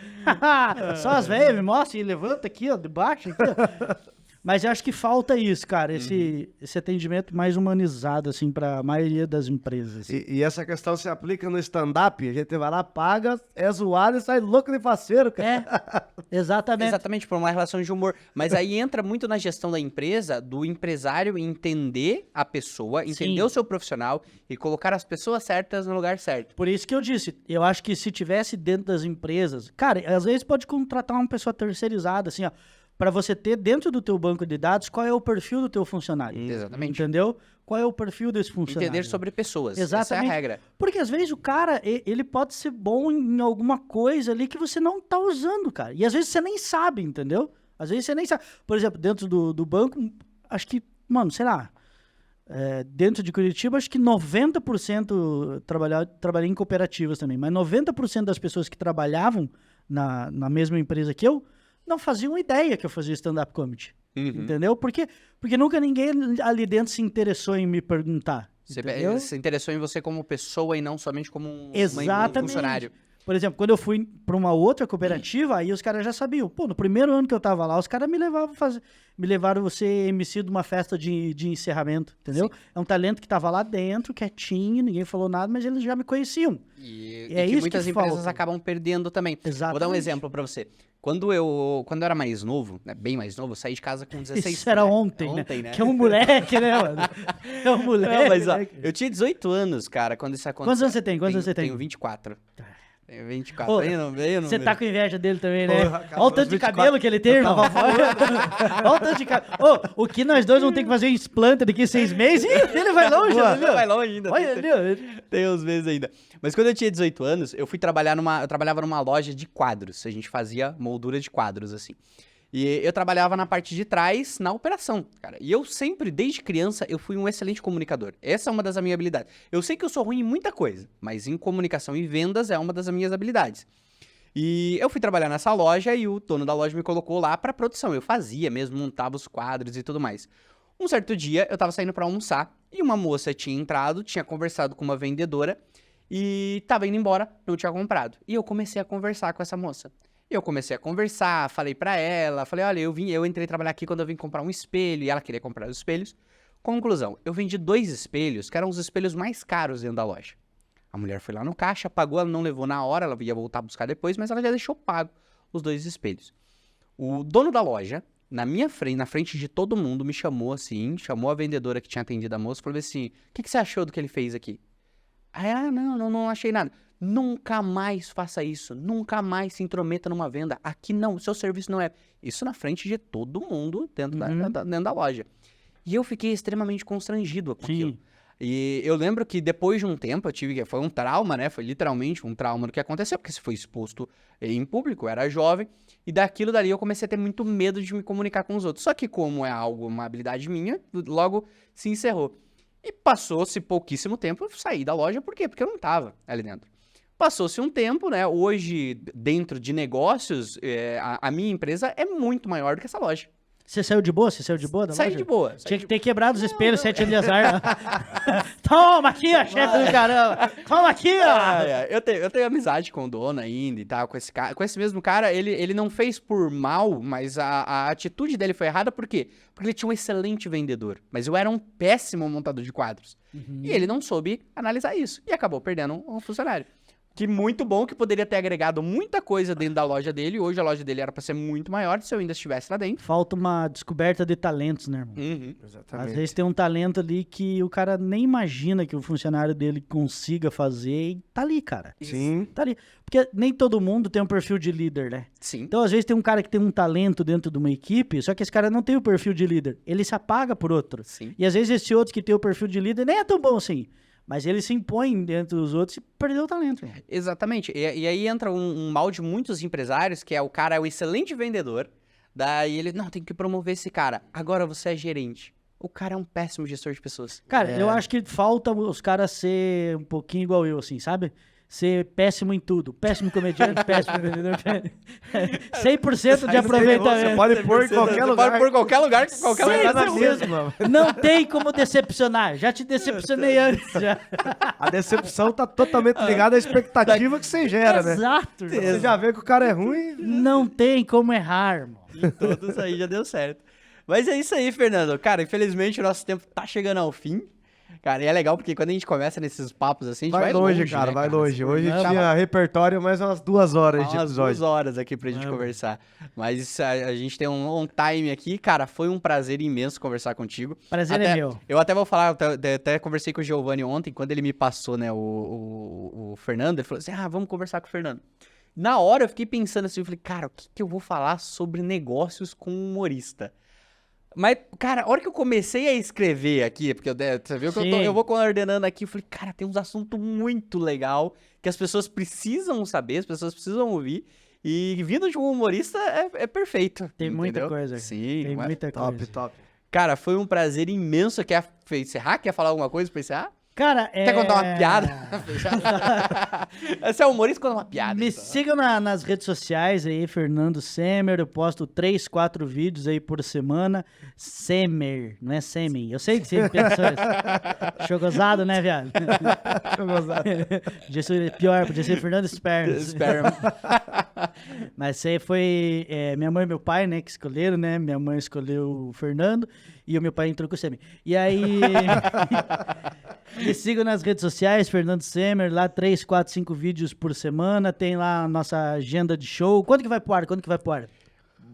Só as velhas me mostram e levanta aqui, ó, de baixo. Aqui, ó. Mas eu acho que falta isso, cara, esse atendimento mais humanizado, assim, para a maioria das empresas. E essa questão se aplica no stand-up, a gente vai lá, paga, é zoado e sai louco de faceiro, cara. Exatamente. Exatamente, por uma relação de humor. Mas aí entra muito na gestão da empresa, do empresário entender a pessoa, entender o seu profissional e colocar as pessoas certas no lugar certo. Por isso que eu disse, eu acho que se tivesse dentro das empresas, cara, às vezes pode contratar uma pessoa terceirizada, assim, ó, para você ter dentro do teu banco de dados qual é o perfil do teu funcionário. Exatamente. Entendeu? Qual é o perfil desse funcionário. Entender sobre pessoas. Exatamente. Essa é a regra. Porque às vezes o cara, ele pode ser bom em alguma coisa ali que você não tá usando, cara. E às vezes você nem sabe, entendeu? Às vezes você nem sabe. Por exemplo, dentro do banco, acho que, mano, sei lá, dentro de Curitiba, acho que 90% trabalhei em cooperativas também, mas 90% das pessoas que trabalhavam na mesma empresa que eu, não faziam ideia que eu fazia stand-up comedy, entendeu? Porque nunca ninguém ali dentro se interessou em me perguntar, Você se interessou em você como pessoa e não somente como um funcionário. Por exemplo, quando eu fui para uma outra cooperativa, aí os caras já sabiam. Pô, no primeiro ano que eu tava lá, os caras me levaram a ser MC de uma festa de encerramento, entendeu? Sim. É um talento que tava lá dentro, quietinho, ninguém falou nada, mas eles já me conheciam. E é que isso muitas empresas acabam perdendo também. Exatamente. Vou dar um exemplo para você. Quando eu era mais novo, né, bem mais novo, eu saí de casa com 16 Isso era ontem, né? Que é um moleque, né, mano? É um moleque. Não, mas ó, eu tinha 18 anos, cara, quando isso aconteceu. Quantos anos você tem? Tenho 24. Tem 24. Ô, Veio no meio. Você tá com inveja dele também, né? Porra, cara, Olha o tanto de 24, cabelo que ele tem, irmão. Olha o tanto de cabelo. Ô, o que nós dois vamos ter que fazer um explanta daqui a 6 meses? Ih, ele vai longe, Boa, entendeu? vai longe ainda. Olha ali, Tem uns meses ainda. Mas quando eu tinha 18 anos, eu fui trabalhar eu trabalhava numa loja de quadros. A gente fazia moldura de quadros, assim. E eu trabalhava na parte de trás, na operação, cara. E eu sempre, desde criança, eu fui um excelente comunicador. Essa é uma das minhas habilidades. Eu sei que eu sou ruim em muita coisa, mas em comunicação e vendas é uma das minhas habilidades. E eu fui trabalhar nessa loja e o dono da loja me colocou lá pra produção. Eu fazia mesmo, montava os quadros e tudo mais. Um certo dia, eu tava saindo pra almoçar e uma moça tinha entrado, tinha conversado com uma vendedora e tava indo embora, não tinha comprado. E eu comecei a conversar com essa moça. Eu comecei a conversar, falei pra ela, falei, olha, eu entrei trabalhar aqui quando eu vim comprar um espelho, e ela queria comprar os espelhos. Conclusão, eu vendi 2 espelhos, que eram os espelhos mais caros dentro da loja. A mulher foi lá no caixa, pagou, ela não levou na hora, ela ia voltar a buscar depois, mas ela já deixou pago os 2 espelhos. O dono da loja, na minha frente, na frente de todo mundo, me chamou assim, chamou a vendedora que tinha atendido a moça, falou assim, o que você achou do que ele fez aqui? Aí, não achei nada. Nunca mais faça isso. Nunca mais se intrometa numa venda. Aqui não, o seu serviço não é... Isso na frente de todo mundo dentro, dentro da loja. E eu fiquei extremamente constrangido com aquilo. E eu lembro que depois de um tempo, foi um trauma, né? Foi literalmente um trauma do que aconteceu, porque se foi exposto em público, eu era jovem. E daquilo dali eu comecei a ter muito medo de me comunicar com os outros. Só que como é uma habilidade minha, logo se encerrou. E passou-se pouquíssimo tempo, eu saí da loja. Por quê? Porque eu não tava ali dentro. Passou-se um tempo, né? Hoje, dentro de negócios, a minha empresa é muito maior do que essa loja. Você saiu de boa? Você saiu de boa da Saí loja? de boa. Tinha que ter quebrado os espelhos, 7 anos de azar. Toma aqui, ó, chefe do caramba. Toma aqui, ó. Eu tenho amizade com o dono ainda e tal, com esse cara. Com esse mesmo cara, ele não fez por mal, mas a atitude dele foi errada, por quê? Porque ele tinha um excelente vendedor, mas eu era um péssimo montador de quadros. E ele não soube analisar isso e acabou perdendo um funcionário. Que muito bom, que poderia ter agregado muita coisa dentro da loja dele. Hoje a loja dele era pra ser muito maior se eu ainda estivesse lá dentro. Falta uma descoberta de talentos, né, irmão? Exatamente. Às vezes tem um talento ali que o cara nem imagina que o funcionário dele consiga fazer e tá ali, cara. Sim. Tá ali. Porque nem todo mundo tem um perfil de líder, né? Sim. Então, às vezes, tem um cara que tem um talento dentro de uma equipe, só que esse cara não tem o perfil de líder. Ele se apaga por outro. Sim. E às vezes esse outro que tem o perfil de líder nem é tão bom assim. Mas ele se impõe dentro dos outros e perdeu o talento. Irmão. Exatamente. E aí entra um mal de muitos empresários, que é o cara é um excelente vendedor, daí ele, não, tem que promover esse cara. Agora você é gerente. O cara é um péssimo gestor de pessoas. Cara, eu acho que falta os caras ser um pouquinho igual eu, assim, sabe? Ser péssimo em tudo. Péssimo comediante, péssimo vendedor. 100% de aproveitamento. Você pode pôr em qualquer lugar. Pode pôr em qualquer lugar, qualquer Vai lugar. dar na mesma. Não tem como decepcionar. Já te decepcionei antes. Já. A decepção tá totalmente ligada à expectativa que você gera, né? Exato. irmão. Você já vê que o cara é ruim. Não tem como errar, irmão. Em todos aí já deu certo. Mas é isso aí, Fernando. Cara, infelizmente o nosso tempo tá chegando ao fim. Cara, e é legal porque quando a gente começa nesses papos assim, a gente vai longe, longe, cara, né, vai longe. Hoje Não, tinha repertório mais umas 2 horas de umas episódio. 2 horas aqui pra gente conversar. Mas a gente tem um time aqui. Cara, foi um prazer imenso conversar contigo. Prazer é meu. Eu até vou falar, até conversei com o Giovanni ontem, quando ele me passou, né, o Fernando, ele falou assim, vamos conversar com o Fernando. Na hora eu fiquei pensando assim, eu falei, cara, o que eu vou falar sobre negócios com um humorista? Mas, cara, a hora que eu comecei a escrever aqui, porque você viu que eu vou coordenando aqui, eu falei, cara, tem uns assuntos muito legal que as pessoas precisam saber, as pessoas precisam ouvir, e vindo de um humorista é perfeito. Tem muita entendeu? coisa. Sim. Tem muita coisa. Top. Cara, foi um prazer imenso. Quer encerrar? Quer falar alguma coisa pra encerrar? Cara, Quer contar uma piada? Você é humorista, conta uma piada. Me então. sigam nas redes sociais aí, Fernando Semer. Eu posto 3, 4 vídeos aí por semana. Semer, não é Semen. Eu sei que você pensou isso. Show gozado, né, viado? Show gozado. Podia ser pior, podia ser Fernando Sperms. Mas isso aí foi minha mãe e meu pai, né, que escolheram, né? Minha mãe escolheu o Fernando e o meu pai entrou com o Semer. E aí... Me sigam nas redes sociais, Fernando Semer, lá 3, 4, 5 vídeos por semana, tem lá a nossa agenda de show. Quando que vai pro ar?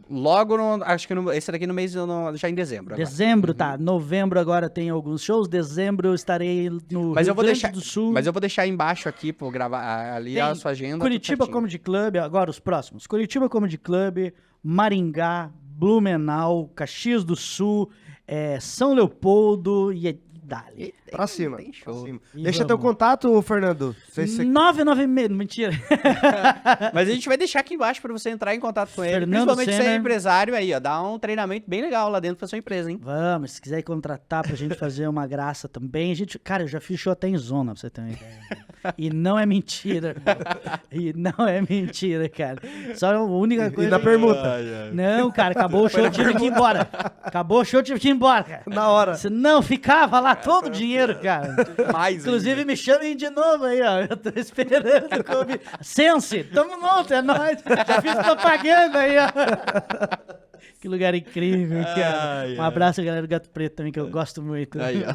Logo, acho que esse daqui no mês, já em dezembro. Agora. Dezembro, tá. Novembro agora tem alguns shows. Dezembro eu estarei no Rio Grande do Sul. Mas eu vou deixar embaixo aqui pra gravar ali a sua agenda. Curitiba Comedy Club, agora os próximos. Curitiba Comedy Club, Maringá, Blumenau, Caxias do Sul, São Leopoldo e dali. Pra cima. Tem show. Deixa teu contato, Fernando. 996, mentira. Mas a gente vai deixar aqui embaixo pra você entrar em contato com ele. Fernando Principalmente se é Senna. empresário aí, ó. Dá um treinamento bem legal lá dentro pra sua empresa, hein? Vamos, se quiser contratar pra gente fazer uma graça também. Cara, eu já fiz show até em zona, pra você ter uma ideia. E não é mentira, irmão. E não é mentira, cara. Só a única coisa... E na permuta. Não, cara, acabou o show, eu tive que ir embora. Acabou o show, eu tive que ir embora, cara. Na hora. Se não, ficava lá todo o dinheiro, cara. Mais Inclusive, ainda. me chamem de novo aí, ó. Eu tô esperando. Sense, tamo junto, é nóis. Já fiz propaganda aí, ó. Que lugar incrível, cara. Ai, Um ai. abraço, galera do Gato Preto também, que eu gosto muito. Aí, ó.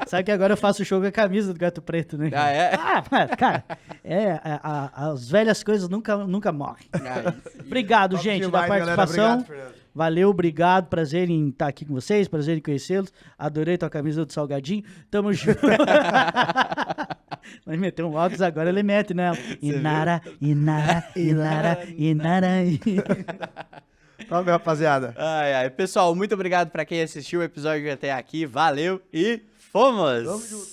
Sabe que agora eu faço show com a camisa do Gato Preto, né? Ah, é? Mas, cara, as velhas coisas nunca morrem. Obrigado, Top gente, demais, da galera. participação. Obrigado, Fernando. Valeu, obrigado, prazer em estar aqui com vocês, prazer em conhecê-los. Adorei tua camisa do Salgadinho. Tamo junto. Vai meter um óculos agora, ele mete, né? Inara. Salve, rapaziada. Ai. Pessoal, muito obrigado pra quem assistiu o episódio até aqui. Valeu e fomos! Tamo junto.